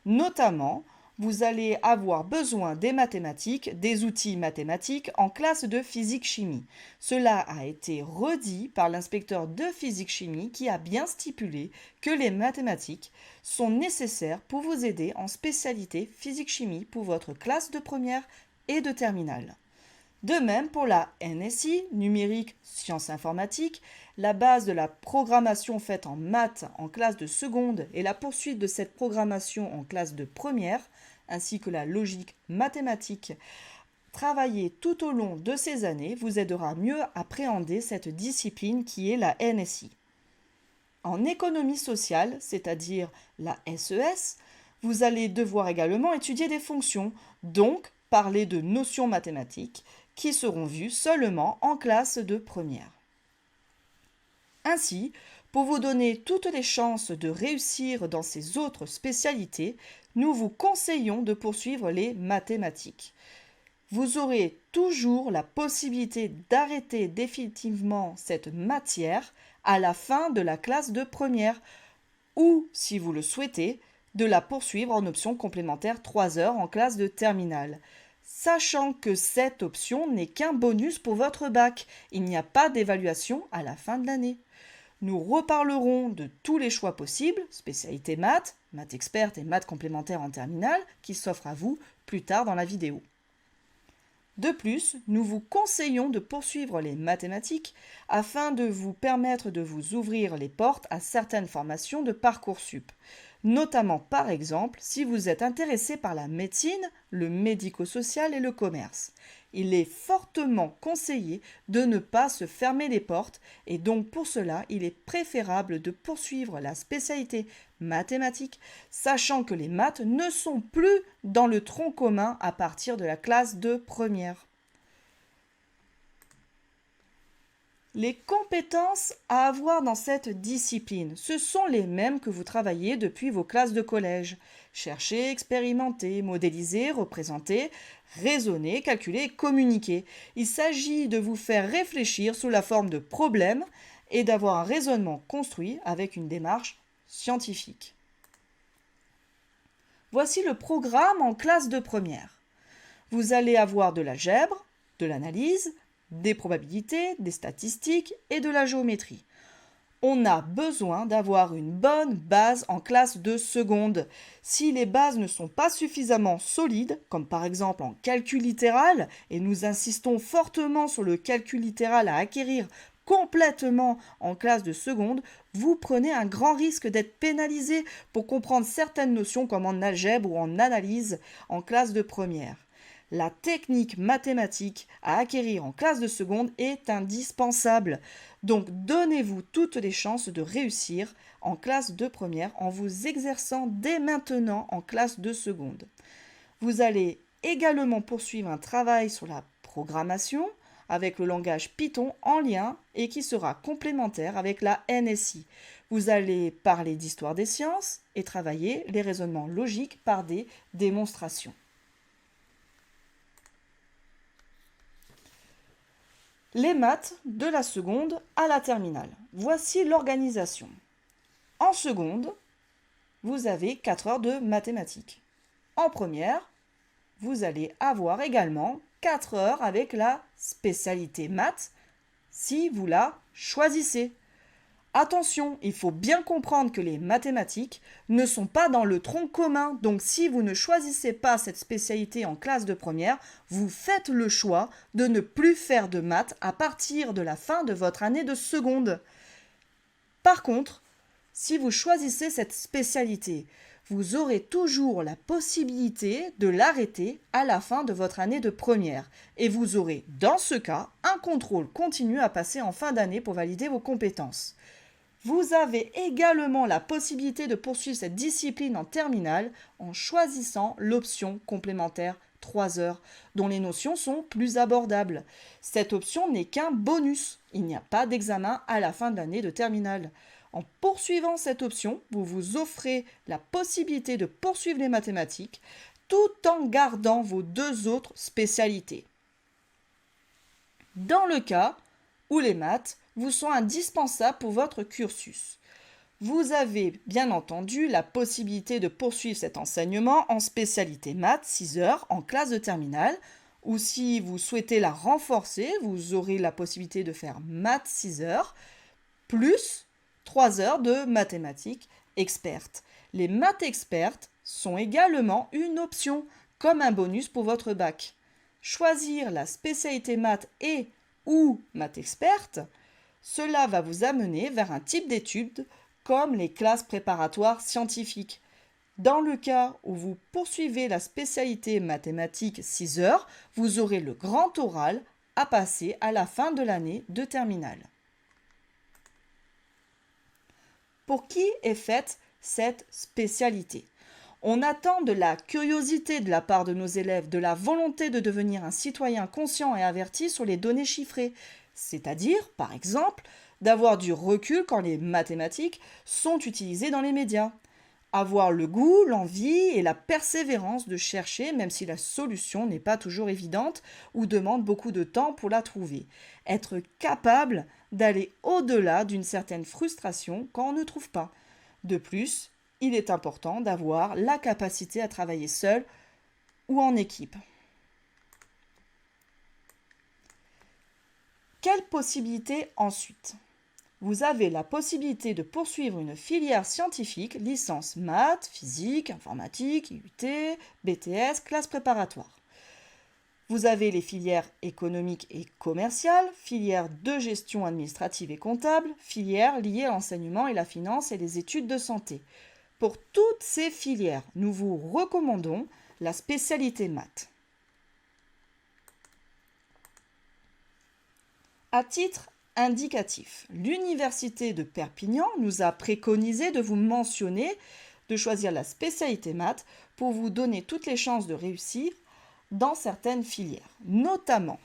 Notamment, vous allez avoir besoin des mathématiques, des outils mathématiques en classe de physique-chimie. Cela a été redit par l'inspecteur de physique-chimie qui a bien stipulé que les mathématiques sont nécessaires pour vous aider en spécialité physique-chimie pour votre classe de première et de terminale. De même pour la NSI, numérique, sciences informatiques, la base de la programmation faite en maths en classe de seconde et la poursuite de cette programmation en classe de première, ainsi que la logique mathématique travaillée tout au long de ces années vous aidera à mieux appréhender cette discipline qui est la NSI. En économie sociale, c'est-à-dire la SES, vous allez devoir également étudier des fonctions, donc parler de notions mathématiques qui seront vues seulement en classe de première. Ainsi, pour vous donner toutes les chances de réussir dans ces autres spécialités, nous vous conseillons de poursuivre les mathématiques. Vous aurez toujours la possibilité d'arrêter définitivement cette matière à la fin de la classe de première ou, si vous le souhaitez, de la poursuivre en option complémentaire 3 heures en classe de terminale. Sachant que cette option n'est qu'un bonus pour votre bac, il n'y a pas d'évaluation à la fin de l'année. Nous reparlerons de tous les choix possibles, spécialité maths, maths experte et maths complémentaire en terminale, qui s'offrent à vous plus tard dans la vidéo. De plus, nous vous conseillons de poursuivre les mathématiques afin de vous permettre de vous ouvrir les portes à certaines formations de Parcoursup. Notamment par exemple si vous êtes intéressé par la médecine, le médico-social et le commerce. Il est fortement conseillé de ne pas se fermer les portes et donc pour cela il est préférable de poursuivre la spécialité mathématiques, sachant que les maths ne sont plus dans le tronc commun à partir de la classe de première. Les compétences à avoir dans cette discipline, ce sont les mêmes que vous travaillez depuis vos classes de collège. Chercher, expérimenter, modéliser, représenter, raisonner, calculer et communiquer. Il s'agit de vous faire réfléchir sous la forme de problèmes et d'avoir un raisonnement construit avec une démarche scientifique. Voici le programme en classe de première. Vous allez avoir de l'algèbre, de l'analyse, des probabilités, des statistiques et de la géométrie. On a besoin d'avoir une bonne base en classe de seconde. Si les bases ne sont pas suffisamment solides, comme par exemple en calcul littéral, et nous insistons fortement sur le calcul littéral à acquérir complètement en classe de seconde, vous prenez un grand risque d'être pénalisé pour comprendre certaines notions comme en algèbre ou en analyse en classe de première. La technique mathématique à acquérir en classe de seconde est indispensable. Donc donnez-vous toutes les chances de réussir en classe de première en vous exerçant dès maintenant en classe de seconde. Vous allez également poursuivre un travail sur la programmation avec le langage Python en lien et qui sera complémentaire avec la NSI. Vous allez parler d'histoire des sciences et travailler les raisonnements logiques par des démonstrations. Les maths de la seconde à la terminale. Voici l'organisation. En seconde, vous avez 4 heures de mathématiques. En première, vous allez avoir également 4 heures avec la spécialité maths si vous la choisissez. Attention, il faut bien comprendre que les mathématiques ne sont pas dans le tronc commun, donc si vous ne choisissez pas cette spécialité en classe de première, vous faites le choix de ne plus faire de maths à partir de la fin de votre année de seconde. Par contre, si vous choisissez cette spécialité, vous aurez toujours la possibilité de l'arrêter à la fin de votre année de première. Et vous aurez, dans ce cas, un contrôle continu à passer en fin d'année pour valider vos compétences. Vous avez également la possibilité de poursuivre cette discipline en terminale en choisissant l'option complémentaire 3 heures, dont les notions sont plus abordables. Cette option n'est qu'un bonus. Il n'y a pas d'examen à la fin de l'année de terminale. En poursuivant cette option, vous vous offrez la possibilité de poursuivre les mathématiques tout en gardant vos 2 autres spécialités. Dans le cas où les maths vous sont indispensables pour votre cursus, vous avez bien entendu la possibilité de poursuivre cet enseignement en spécialité maths 6 heures en classe de terminale, ou si vous souhaitez la renforcer, vous aurez la possibilité de faire maths 6 heures plus 3 heures de mathématiques expertes. Les maths expertes sont également une option, comme un bonus pour votre bac. Choisir la spécialité maths et ou maths experte, cela va vous amener vers un type d'études comme les classes préparatoires scientifiques. Dans le cas où vous poursuivez la spécialité mathématiques 6 heures, vous aurez le grand oral à passer à la fin de l'année de terminale. Pour qui est faite cette spécialité? On attend de la curiosité de la part de nos élèves, de la volonté de devenir un citoyen conscient et averti sur les données chiffrées, c'est-à-dire, par exemple, d'avoir du recul quand les mathématiques sont utilisées dans les médias. Avoir le goût, l'envie et la persévérance de chercher, même si la solution n'est pas toujours évidente ou demande beaucoup de temps pour la trouver. Être capable d'aller au-delà d'une certaine frustration quand on ne trouve pas. De plus, il est important d'avoir la capacité à travailler seul ou en équipe. Quelles possibilités ensuite? Vous avez la possibilité de poursuivre une filière scientifique, licence maths, physique, informatique, IUT, BTS, classe préparatoire. Vous avez les filières économiques et commerciales, filières de gestion administrative et comptable, filières liées à l'enseignement et la finance et les études de santé. Pour toutes ces filières, nous vous recommandons la spécialité maths. À titre indicatif, l'Université de Perpignan nous a préconisé de vous mentionner de choisir la spécialité maths pour vous donner toutes les chances de réussir dans certaines filières. Notamment,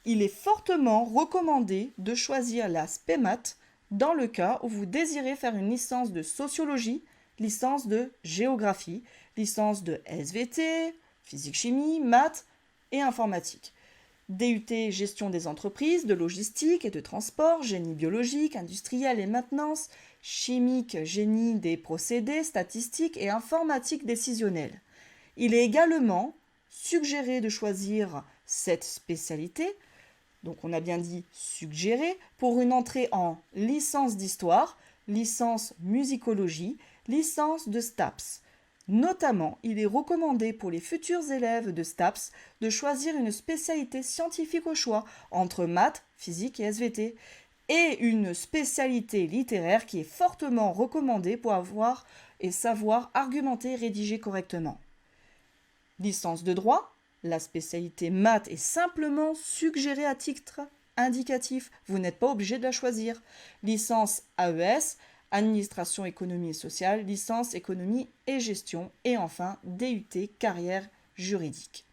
il est fortement recommandé de choisir la spé maths dans le cas où vous désirez faire une licence de sociologie, licence de géographie, licence de SVT, physique-chimie, maths et informatique. DUT gestion des entreprises, de logistique et de transport, génie biologique, industriel et maintenance, chimique, génie des procédés, statistique et informatique décisionnelle. Il est également suggéré de choisir cette spécialité, donc on a bien dit suggéré, pour une entrée en licence d'histoire, licence musicologie, licence de STAPS. Notamment, il est recommandé pour les futurs élèves de STAPS de choisir une spécialité scientifique au choix entre maths, physique et SVT, et une spécialité littéraire qui est fortement recommandée pour avoir et savoir argumenter et rédiger correctement. Licence de droit, la spécialité maths est simplement suggérée à titre indicatif, vous n'êtes pas obligé de la choisir. Licence AES, administration économie et sociale, licence économie et gestion, et enfin DUT carrière juridique.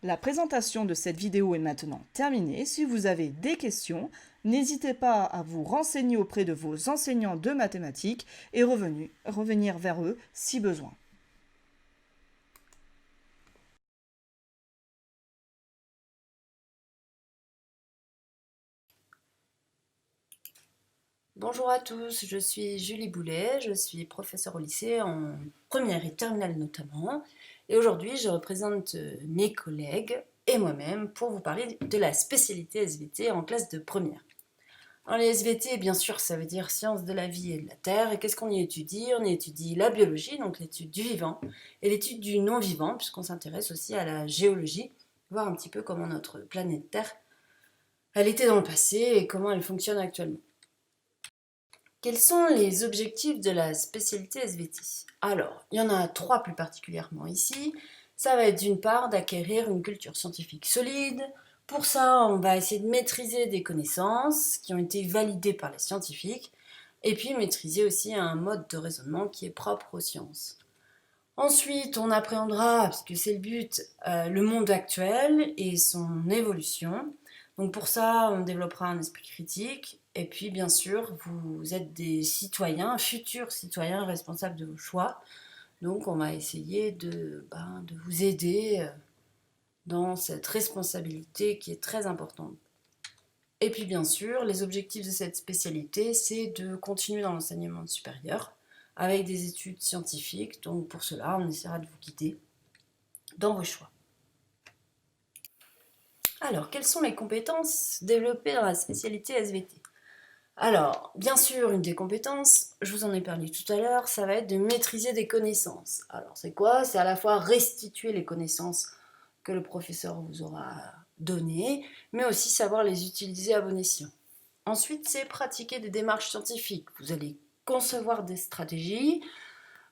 La présentation de cette vidéo est maintenant terminée. Si vous avez des questions, n'hésitez pas à vous renseigner auprès de vos enseignants de mathématiques et revenir vers eux si besoin. Bonjour à tous, je suis Julie Boulet, je suis professeure au lycée en première et terminale notamment, et aujourd'hui je représente mes collègues et moi-même pour vous parler de la spécialité SVT en classe de première. Alors les SVT, bien sûr, ça veut dire sciences de la vie et de la terre, et qu'est-ce qu'on y étudie? On y étudie la biologie, donc l'étude du vivant, et l'étude du non-vivant, puisqu'on s'intéresse aussi à la géologie, voir un petit peu comment notre planète Terre, elle était dans le passé et comment elle fonctionne actuellement. Quels sont les objectifs de la spécialité SVT? Alors, il y en a 3 plus particulièrement ici. Ça va être d'une part d'acquérir une culture scientifique solide. Pour ça, on va essayer de maîtriser des connaissances qui ont été validées par les scientifiques et puis maîtriser aussi un mode de raisonnement qui est propre aux sciences. Ensuite, on appréhendra, parce que c'est le but, le monde actuel et son évolution. Donc pour ça, on développera un esprit critique. Et puis, bien sûr, vous êtes des citoyens, futurs citoyens responsables de vos choix. Donc, on va essayer de vous aider dans cette responsabilité qui est très importante. Et puis, bien sûr, les objectifs de cette spécialité, c'est de continuer dans l'enseignement supérieur avec des études scientifiques. Donc, pour cela, on essaiera de vous guider dans vos choix. Alors, quelles sont les compétences développées dans la spécialité SVT? Alors, bien sûr, une des compétences, je vous en ai parlé tout à l'heure, ça va être de maîtriser des connaissances. Alors, c'est quoi? C'est à la fois restituer les connaissances que le professeur vous aura données, mais aussi savoir les utiliser à bon escient. Ensuite, c'est pratiquer des démarches scientifiques. Vous allez concevoir des stratégies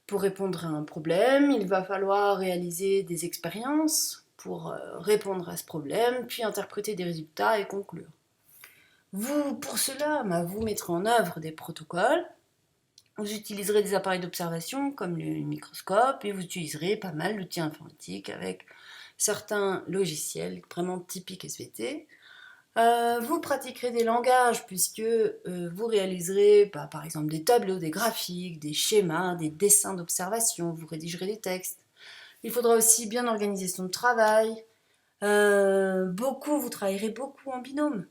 pour répondre à un problème. Il va falloir réaliser des expériences pour répondre à ce problème, puis interpréter des résultats et conclure. Vous, pour cela, vous mettrez en œuvre des protocoles, vous utiliserez des appareils d'observation comme le microscope et vous utiliserez pas mal d'outils informatiques avec certains logiciels vraiment typiques SVT. Vous pratiquerez des langages puisque vous réaliserez par exemple des tableaux, des graphiques, des schémas, des dessins d'observation, vous rédigerez des textes. Il faudra aussi bien organiser son travail. Vous travaillerez beaucoup en binôme,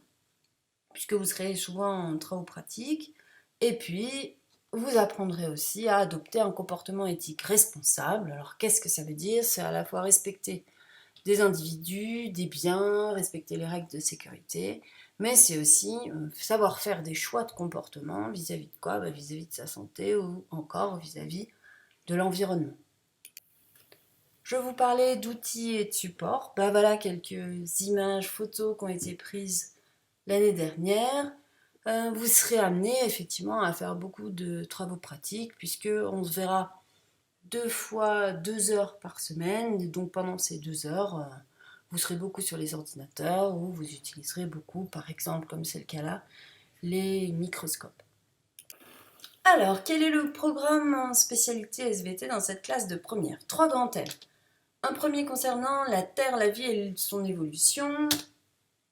puisque vous serez souvent en travaux pratiques, et puis vous apprendrez aussi à adopter un comportement éthique responsable. Alors qu'est-ce que ça veut dire? C'est à la fois respecter des individus, des biens, respecter les règles de sécurité, mais c'est aussi savoir faire des choix de comportement vis-à-vis de quoi? Vis-à-vis de sa santé ou encore vis-à-vis de l'environnement. Je vous parlais d'outils et de supports. Voilà quelques images, photos qui ont été prises l'année dernière. Vous serez amené effectivement à faire beaucoup de travaux pratiques puisqu'on se verra 2 fois 2 heures par semaine. Et donc pendant ces 2 heures, vous serez beaucoup sur les ordinateurs ou vous utiliserez beaucoup, par exemple, comme c'est le cas là, les microscopes. Alors, quel est le programme en spécialité SVT dans cette classe de première? 3 grands thèmes. Un premier concernant la Terre, la vie et son évolution.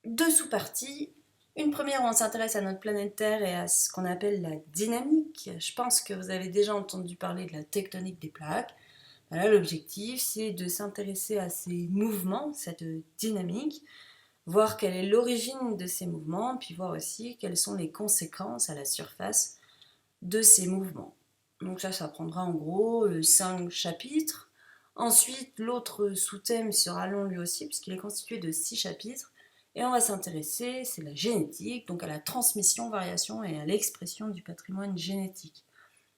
2 sous-parties. Une première où on s'intéresse à notre planète Terre et à ce qu'on appelle la dynamique. Je pense que vous avez déjà entendu parler de la tectonique des plaques. Voilà, l'objectif, c'est de s'intéresser à ces mouvements, cette dynamique, voir quelle est l'origine de ces mouvements, puis voir aussi quelles sont les conséquences à la surface de ces mouvements. Donc ça prendra en gros 5 chapitres. Ensuite, l'autre sous-thème sera long lui aussi, puisqu'il est constitué de 6 chapitres. Et on va s'intéresser, c'est la génétique, donc à la transmission, variation et à l'expression du patrimoine génétique.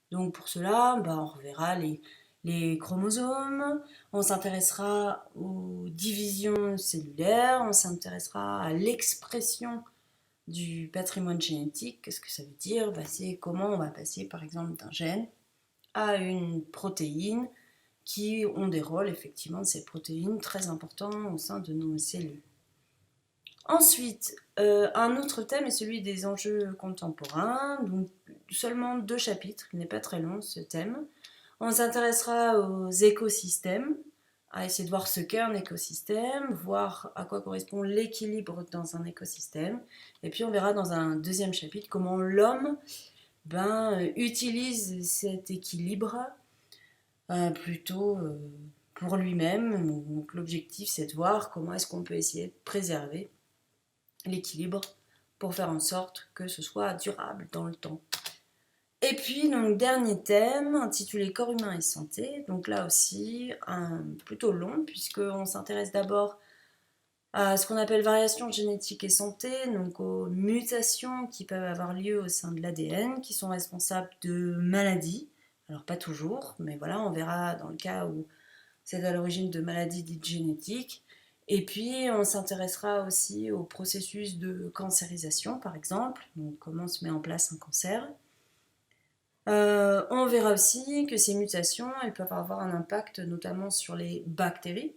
Donc pour cela, on reverra les chromosomes, on s'intéressera aux divisions cellulaires, on s'intéressera à l'expression du patrimoine génétique. Qu'est-ce que ça veut dire? C'est comment on va passer par exemple d'un gène à une protéine qui ont des rôles effectivement de ces protéines très importants au sein de nos cellules. Ensuite, un autre thème est celui des enjeux contemporains, donc seulement 2 chapitres, il n'est pas très long ce thème. On s'intéressera aux écosystèmes, à essayer de voir ce qu'est un écosystème, voir à quoi correspond l'équilibre dans un écosystème. Et puis on verra dans un deuxième chapitre comment l'homme utilise cet équilibre plutôt pour lui-même. Donc l'objectif c'est de voir comment est-ce qu'on peut essayer de préserver l'équilibre pour faire en sorte que ce soit durable dans le temps. Et puis, donc, dernier thème, intitulé Corps humain et santé. Donc là aussi, plutôt long, puisqu'on s'intéresse d'abord à ce qu'on appelle variation génétique et santé, donc aux mutations qui peuvent avoir lieu au sein de l'ADN, qui sont responsables de maladies. Alors pas toujours, mais voilà, on verra dans le cas où c'est à l'origine de maladies dites génétiques. Et puis, on s'intéressera aussi au processus de cancérisation, par exemple, donc comment se met en place un cancer. On verra aussi que ces mutations, elles peuvent avoir un impact notamment sur les bactéries,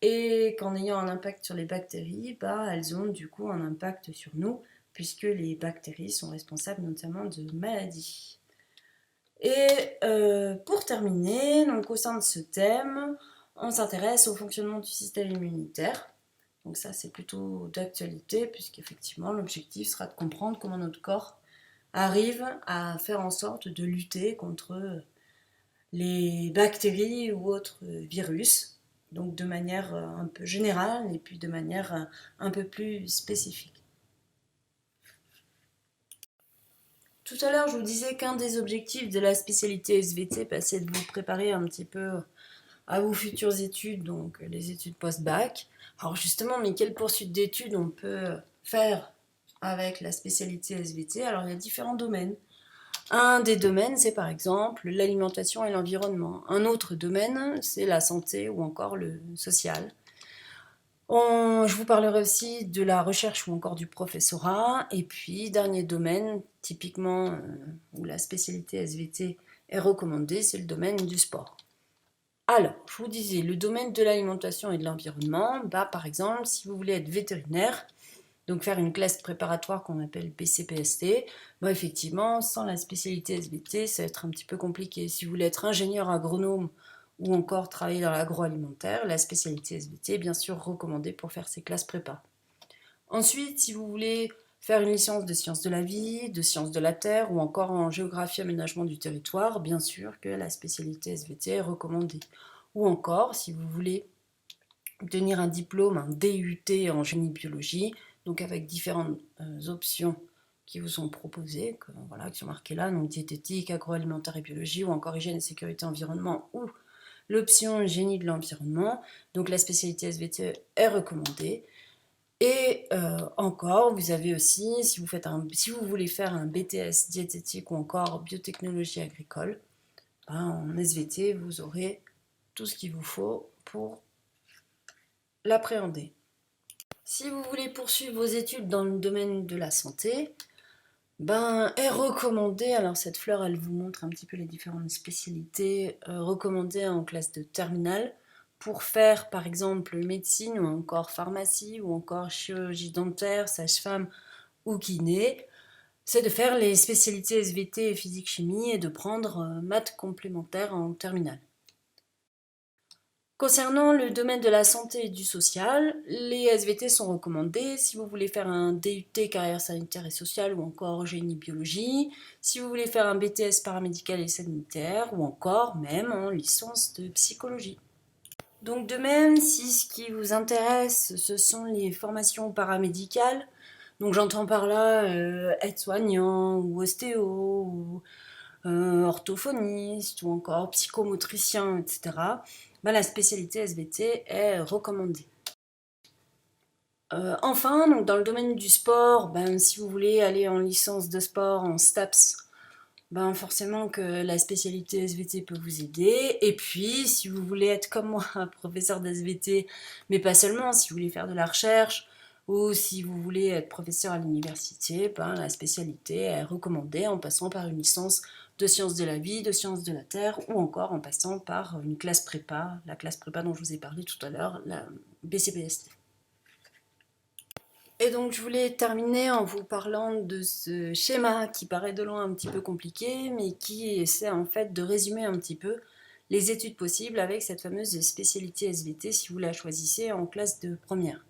et qu'en ayant un impact sur les bactéries, elles ont du coup un impact sur nous, puisque les bactéries sont responsables notamment de maladies. Et pour terminer, donc au sein de ce thème, on s'intéresse au fonctionnement du système immunitaire. Donc ça, c'est plutôt d'actualité, puisqu'effectivement, l'objectif sera de comprendre comment notre corps arrive à faire en sorte de lutter contre les bactéries ou autres virus, donc de manière un peu générale et puis de manière un peu plus spécifique. Tout à l'heure, je vous disais qu'un des objectifs de la spécialité SVT, c'est de vous préparer un petit peu à vos futures études, donc les études post-bac. Alors justement, mais quelle poursuite d'études on peut faire avec la spécialité SVT? Alors il y a différents domaines. Un des domaines, c'est par exemple l'alimentation et l'environnement. Un autre domaine, c'est la santé ou encore le social. Je vous parlerai aussi de la recherche ou encore du professorat. Et puis, dernier domaine, typiquement où la spécialité SVT est recommandée, c'est le domaine du sport. Alors, je vous disais, le domaine de l'alimentation et de l'environnement, par exemple, si vous voulez être vétérinaire, donc faire une classe préparatoire qu'on appelle BCPST, effectivement, sans la spécialité SVT, ça va être un petit peu compliqué. Si vous voulez être ingénieur agronome ou encore travailler dans l'agroalimentaire, la spécialité SVT est bien sûr recommandée pour faire ces classes prépa. Ensuite, si vous voulez faire une licence de sciences de la vie, de sciences de la terre ou encore en géographie aménagement du territoire, bien sûr que la spécialité SVT est recommandée. Ou encore, si vous voulez obtenir un diplôme, un DUT en génie biologie, donc avec différentes options qui vous sont proposées, qui sont marquées là, donc diététique, agroalimentaire et biologie, ou encore hygiène et sécurité environnement, ou l'option génie de l'environnement. Donc la spécialité SVT est recommandée. Et encore, vous avez aussi, si vous voulez faire un BTS diététique ou encore biotechnologie agricole, en SVT, vous aurez tout ce qu'il vous faut pour l'appréhender. Si vous voulez poursuivre vos études dans le domaine de la santé, est recommandé, alors cette fleur elle vous montre un petit peu les différentes spécialités recommandées en classe de terminale pour faire par exemple médecine ou encore pharmacie ou encore chirurgie dentaire, sage-femme ou kiné, c'est de faire les spécialités SVT et physique-chimie et de prendre maths complémentaires en terminale. Concernant le domaine de la santé et du social, les SVT sont recommandés si vous voulez faire un DUT carrière sanitaire et sociale ou encore génie biologie, si vous voulez faire un BTS paramédical et sanitaire ou encore même en licence de psychologie. Donc de même, si ce qui vous intéresse, ce sont les formations paramédicales, donc j'entends par là aide-soignant ou ostéo ou orthophoniste ou encore psychomotricien, etc., la spécialité SVT est recommandée. Enfin, donc dans le domaine du sport, si vous voulez aller en licence de sport, en STAPS, forcément que la spécialité SVT peut vous aider. Et puis, si vous voulez être comme moi, un professeur d'SVT, mais pas seulement, si vous voulez faire de la recherche ou si vous voulez être professeur à l'université, la spécialité est recommandée en passant par une licence de sciences de la vie, de sciences de la terre, ou encore en passant par une classe prépa, la classe prépa dont je vous ai parlé tout à l'heure, la BCPST. Et donc je voulais terminer en vous parlant de ce schéma qui paraît de loin un petit peu compliqué, mais qui essaie en fait de résumer un petit peu les études possibles avec cette fameuse spécialité SVT si vous la choisissez en classe de première.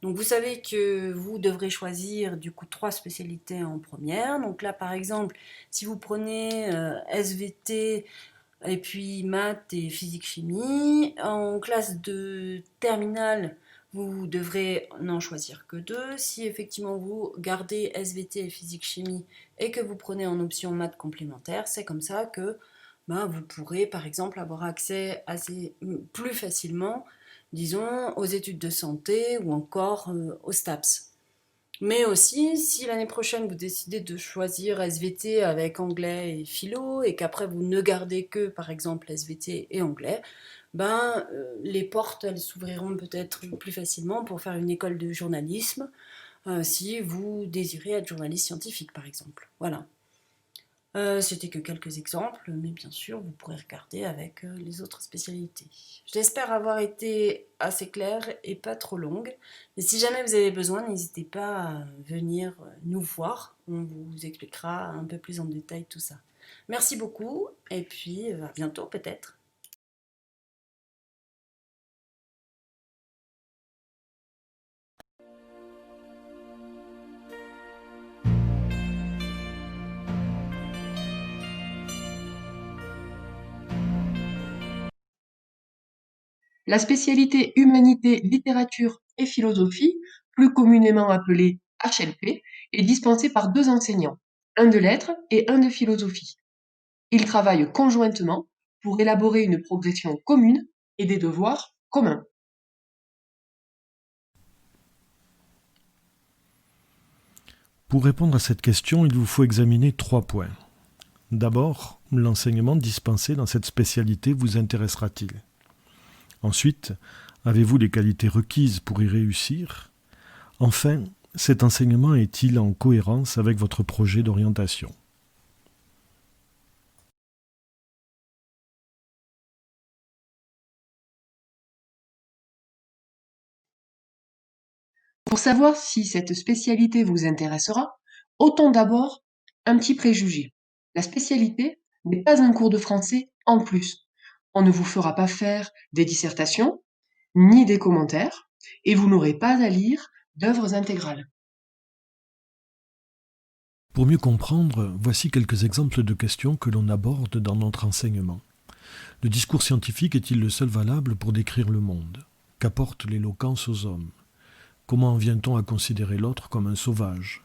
Donc vous savez que vous devrez choisir du coup 3 spécialités en première. Donc là par exemple, si vous prenez SVT et puis maths et physique-chimie, en classe de terminale, vous devrez n'en choisir que 2. Si effectivement vous gardez SVT et physique-chimie et que vous prenez en option maths complémentaire, c'est comme ça que vous pourrez par exemple avoir accès plus facilement, disons, aux études de santé ou encore aux STAPS. Mais aussi, si l'année prochaine vous décidez de choisir SVT avec anglais et philo et qu'après vous ne gardez que par exemple SVT et anglais, les portes elles s'ouvriront peut-être plus facilement pour faire une école de journalisme si vous désirez être journaliste scientifique par exemple. Voilà. C'était que quelques exemples, mais bien sûr, vous pourrez regarder avec les autres spécialités. J'espère avoir été assez claire et pas trop longue. Mais si jamais vous avez besoin, n'hésitez pas à venir nous voir. On vous expliquera un peu plus en détail tout ça. Merci beaucoup, et puis à bientôt peut-être. La spécialité Humanité, Littérature et Philosophie, plus communément appelée HLP, est dispensée par 2 enseignants, un de lettres et un de philosophie. Ils travaillent conjointement pour élaborer une progression commune et des devoirs communs. Pour répondre à cette question, il vous faut examiner 3 points. D'abord, l'enseignement dispensé dans cette spécialité vous intéressera-t-il ? Ensuite, avez-vous les qualités requises pour y réussir ? Enfin, cet enseignement est-il en cohérence avec votre projet d'orientation ? Pour savoir si cette spécialité vous intéressera, ôtons d'abord un petit préjugé. La spécialité n'est pas un cours de français en plus. On ne vous fera pas faire des dissertations, ni des commentaires, et vous n'aurez pas à lire d'œuvres intégrales. Pour mieux comprendre, voici quelques exemples de questions que l'on aborde dans notre enseignement. Le discours scientifique est-il le seul valable pour décrire le monde ? Qu'apporte l'éloquence aux hommes ? Comment en vient-on à considérer l'autre comme un sauvage ?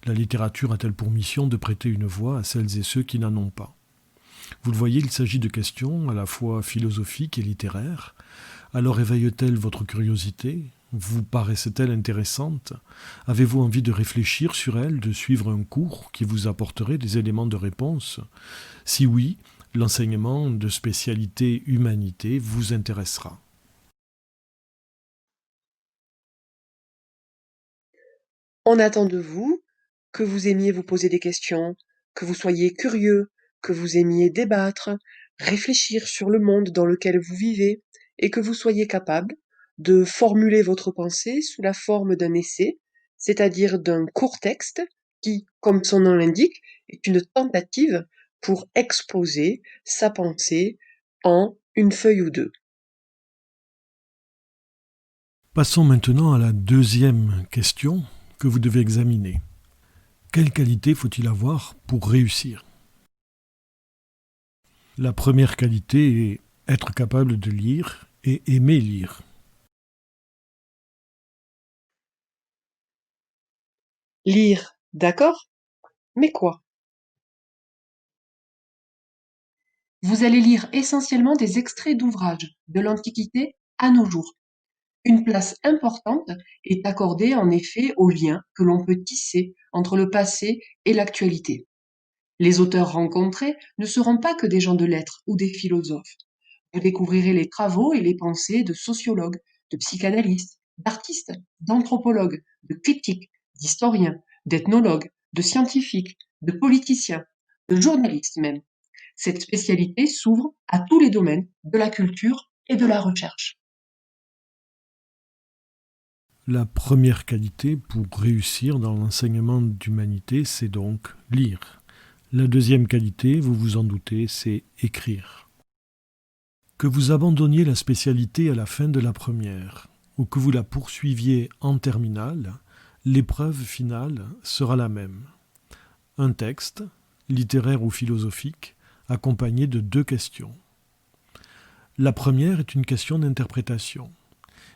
La littérature a-t-elle pour mission de prêter une voix à celles et ceux qui n'en ont pas ? Vous le voyez, il s'agit de questions à la fois philosophiques et littéraires. Alors éveille-t-elle votre curiosité ? Vous paraissent-elles intéressantes ? Avez-vous envie de réfléchir sur elles, de suivre un cours qui vous apporterait des éléments de réponse ? Si oui, l'enseignement de spécialité humanité vous intéressera. On attend de vous que vous aimiez vous poser des questions, que vous soyez curieux, que vous aimiez débattre, réfléchir sur le monde dans lequel vous vivez et que vous soyez capable de formuler votre pensée sous la forme d'un essai, c'est-à-dire d'un court texte qui, comme son nom l'indique, est une tentative pour exposer sa pensée en une feuille ou 2. Passons maintenant à la deuxième question que vous devez examiner. Quelle qualité faut-il avoir pour réussir ? La première qualité est être capable de lire et aimer lire. Lire, d'accord, mais quoi ? Vous allez lire essentiellement des extraits d'ouvrages de l'Antiquité à nos jours. Une place importante est accordée en effet aux liens que l'on peut tisser entre le passé et l'actualité. Les auteurs rencontrés ne seront pas que des gens de lettres ou des philosophes. Vous découvrirez les travaux et les pensées de sociologues, de psychanalystes, d'artistes, d'anthropologues, de critiques, d'historiens, d'ethnologues, de scientifiques, de politiciens, de journalistes même. Cette spécialité s'ouvre à tous les domaines de la culture et de la recherche. La première qualité pour réussir dans l'enseignement d'humanité, c'est donc lire. La deuxième qualité, vous vous en doutez, c'est écrire. Que vous abandonniez la spécialité à la fin de la première, ou que vous la poursuiviez en terminale, l'épreuve finale sera la même. Un texte, littéraire ou philosophique, accompagné de 2 questions. La première est une question d'interprétation.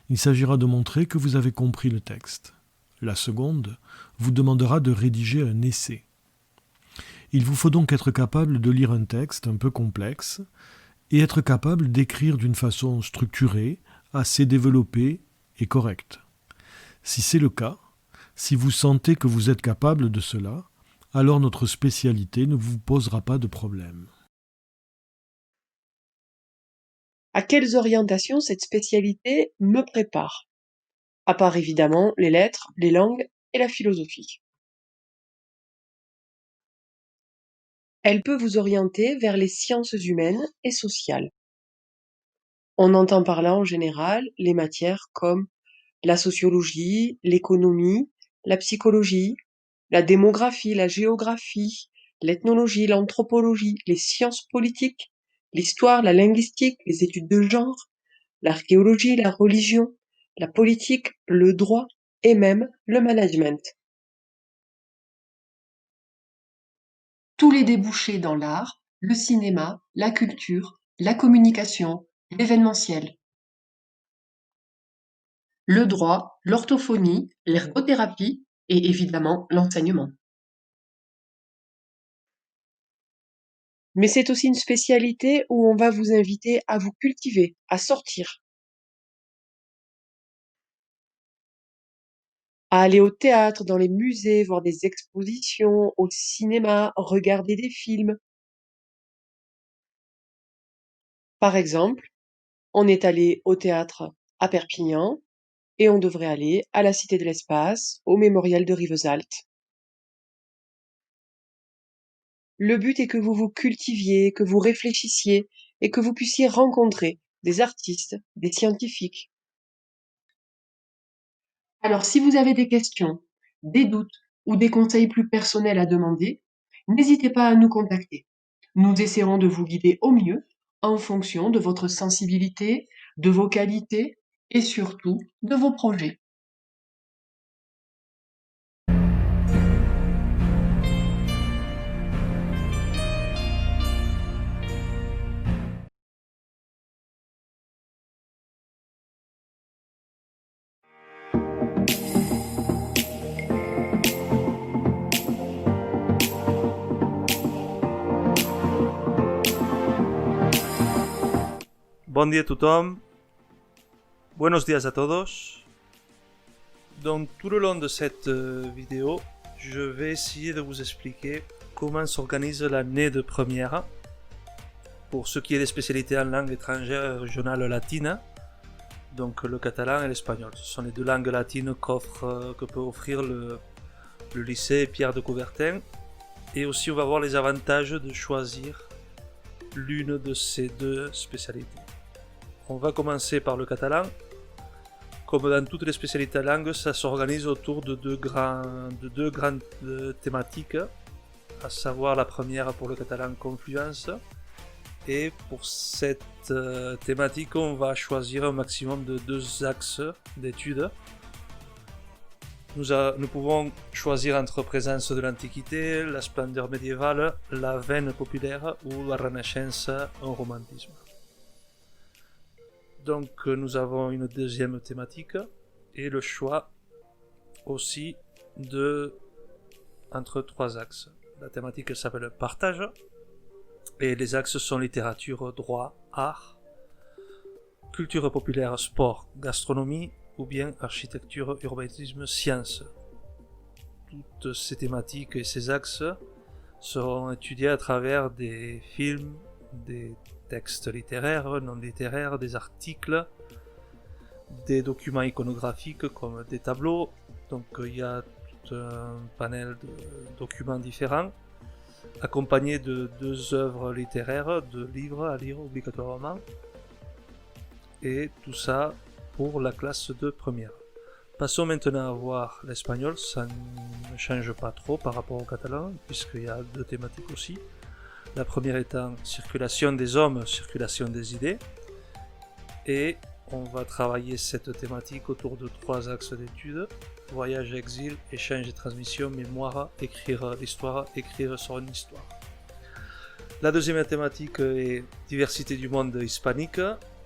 Il s'agira de montrer que vous avez compris le texte. La seconde vous demandera de rédiger un essai. Il vous faut donc être capable de lire un texte un peu complexe et être capable d'écrire d'une façon structurée, assez développée et correcte. Si c'est le cas, si vous sentez que vous êtes capable de cela, alors notre spécialité ne vous posera pas de problème. À quelles orientations cette spécialité me prépare? À part évidemment les lettres, les langues et la philosophie. Elle peut vous orienter vers les sciences humaines et sociales. On entend par là en général les matières comme la sociologie, l'économie, la psychologie, la démographie, la géographie, l'ethnologie, l'anthropologie, les sciences politiques, l'histoire, la linguistique, les études de genre, l'archéologie, la religion, la politique, le droit et même le management. Tous les débouchés dans l'art, le cinéma, la culture, la communication, l'événementiel. Le droit, l'orthophonie, l'ergothérapie et évidemment l'enseignement. Mais c'est aussi une spécialité où on va vous inviter à vous cultiver, à sortir, à aller au théâtre, dans les musées, voir des expositions, au cinéma, regarder des films. Par exemple, on est allé au théâtre à Perpignan et on devrait aller à la Cité de l'Espace, au mémorial de Rivesaltes. Le but est que vous vous cultiviez, que vous réfléchissiez et que vous puissiez rencontrer des artistes, des scientifiques. Alors si vous avez des questions, des doutes ou des conseils plus personnels à demander, n'hésitez pas à nous contacter. Nous essaierons de vous guider au mieux en fonction de votre sensibilité, de vos qualités et surtout de vos projets. Bon dia a tothom, buenos días à todos. Donc tout le long de cette vidéo, je vais essayer de vous expliquer comment s'organise l'année de première pour ce qui est des spécialités en langue étrangère et régionale latine, donc le catalan et l'espagnol. Ce sont les 2 langues latines que peut offrir le lycée Pierre de Coubertin. Et aussi on va voir les avantages de choisir l'une de ces 2 spécialités. On va commencer par le catalan. Comme dans toutes les spécialités langues, ça s'organise autour de deux grandes thématiques, à savoir la première pour le catalan, confluence. Et pour cette thématique, on va choisir un maximum de 2 axes d'études. Nous pouvons choisir entre présence de l'Antiquité, la splendeur médiévale, la veine populaire ou la Renaissance, un romantisme. Donc nous avons une deuxième thématique et le choix aussi entre 3 axes. La thématique s'appelle partage Et les axes sont littérature, droit, art, culture populaire, sport, gastronomie ou bien architecture, urbanisme, sciences. Toutes ces thématiques et ces axes seront étudiés à travers des films, des textes littéraires, non littéraires, des articles, des documents iconographiques comme des tableaux. Donc il y a tout un panel de documents différents, accompagnés de 2 œuvres littéraires, 2 livres à lire obligatoirement. Et tout ça pour la classe de première. Passons maintenant à voir l'espagnol, ça ne change pas trop par rapport au catalan, puisqu'il y a 2 thématiques aussi. La première étant circulation des hommes, circulation des idées. Et on va travailler cette thématique autour de 3 axes d'études: voyage, exil, échange et transmission, mémoire, écrire l'histoire, écrire sur une histoire. La deuxième thématique est diversité du monde hispanique.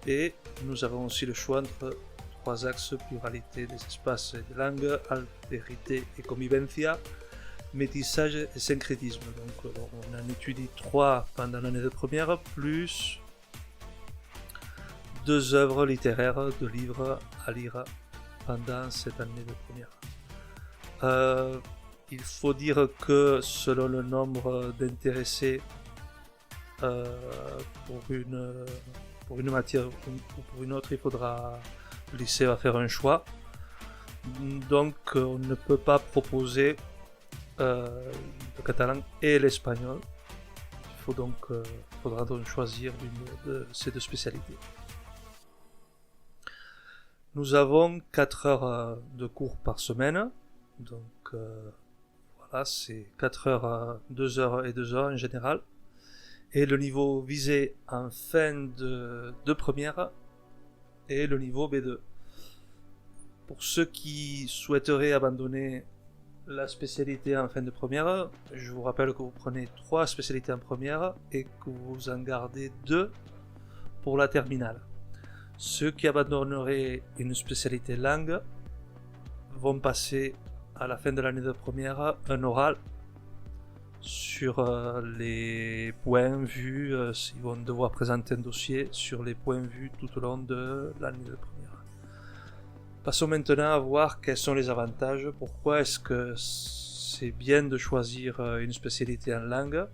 Et nous avons aussi le choix entre 3 axes: pluralité des espaces et des langues, altérité et convivencia, métissage et syncrétisme. Donc on en étudie 3 pendant l'année de première, plus 2 œuvres littéraires, 2 livres à lire pendant cette année de première. Il faut dire que selon le nombre d'intéressés pour une matière ou pour une autre, le lycée va faire un choix. Donc on ne peut pas proposer le catalan et l'espagnol. Faudra donc choisir l'une de ces 2 spécialités. Nous avons 4 heures de cours par semaine. Donc voilà, c'est 4 heures, 2 heures et 2 heures en général. Et le niveau visé en fin de première est le niveau B2. Pour ceux qui souhaiteraient abandonner la spécialité en fin de première, je vous rappelle que vous prenez 3 spécialités en première et que vous en gardez 2 pour la terminale. Ceux qui abandonneraient une spécialité langue vont passer à la fin de l'année de première un oral sur les points vus, ils vont devoir présenter un dossier sur les points vus tout au long de l'année de première. Passons maintenant à voir quels sont les avantages, pourquoi est-ce que c'est bien de choisir une spécialité en langue.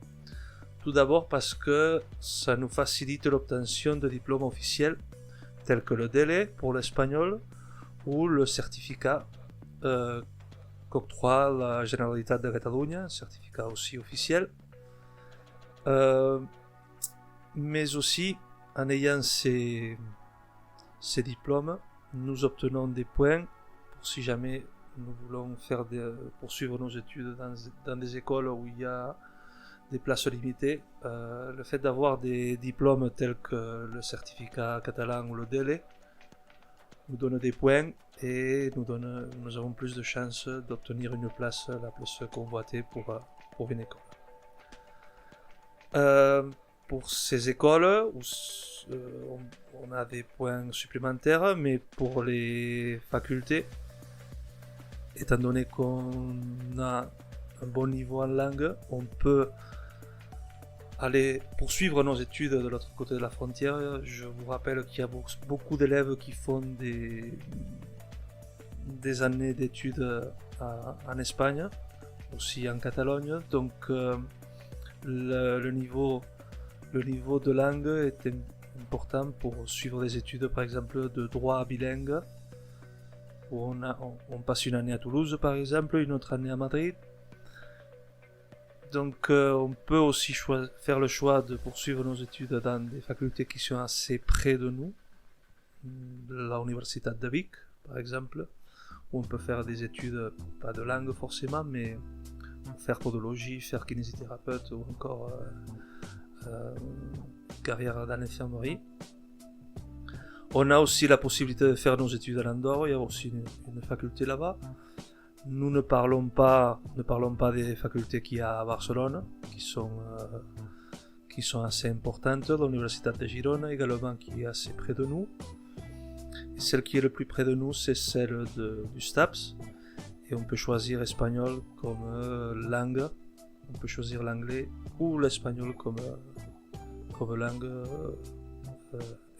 Tout d'abord parce que ça nous facilite l'obtention de diplômes officiels tels que le DELE pour l'espagnol ou le certificat qu'octroie la Generalitat de Catalunya, certificat aussi officiel. Mais aussi, en ayant ces diplômes, nous obtenons des points pour si jamais nous voulons poursuivre nos études dans des écoles où il y a des places limitées. Le fait d'avoir des diplômes tels que le certificat catalan ou le DELE nous donne des points et nous avons plus de chances d'obtenir une place la plus convoitée pour une école. Pour ces écoles, on a des points supplémentaires, mais pour les facultés, étant donné qu'on a un bon niveau en langue, on peut aller poursuivre nos études de l'autre côté de la frontière. Je vous rappelle qu'il y a beaucoup d'élèves qui font des années d'études en Espagne, aussi en Catalogne, donc le niveau de langue est important pour suivre des études, par exemple de droit bilingue, où on passe une année à Toulouse par exemple, une autre année à Madrid. Donc on peut aussi faire le choix de poursuivre nos études dans des facultés qui sont assez près de nous, la Universitat de Vic par exemple, où on peut faire des études, pas de langue forcément, mais faire podologie, faire kinésithérapeute ou encore carrière dans l'infirmerie. On a aussi la possibilité de faire nos études à l'Andorre, il y a aussi une faculté là-bas. Nous ne parlons pas des facultés qu'il y a à Barcelone, qui sont assez importantes, l'Universitat de Girona également qui est assez près de nous. Et celle qui est le plus près de nous, c'est celle du STAPS, et on peut choisir espagnol comme langue, on peut choisir l'anglais ou l'espagnol comme comme langue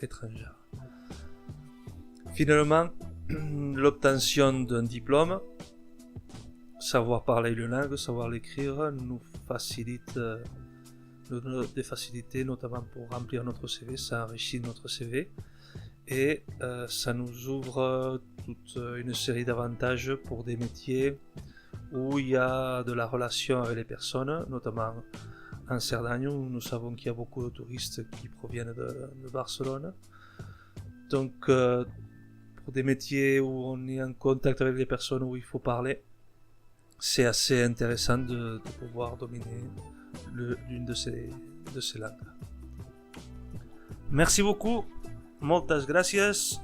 étrangère. Finalement, l'obtention d'un diplôme, savoir parler une langue, savoir l'écrire, nous donne des facilités, notamment pour remplir notre CV, ça enrichit notre CV et ça nous ouvre toute une série d'avantages pour des métiers où il y a de la relation avec les personnes, notamment en Cerdagne, où nous savons qu'il y a beaucoup de touristes qui proviennent de Barcelone. Donc, pour des métiers où on est en contact avec les personnes, où il faut parler, c'est assez intéressant de pouvoir dominer l'une de ces langues. Merci beaucoup. Muchas gracias.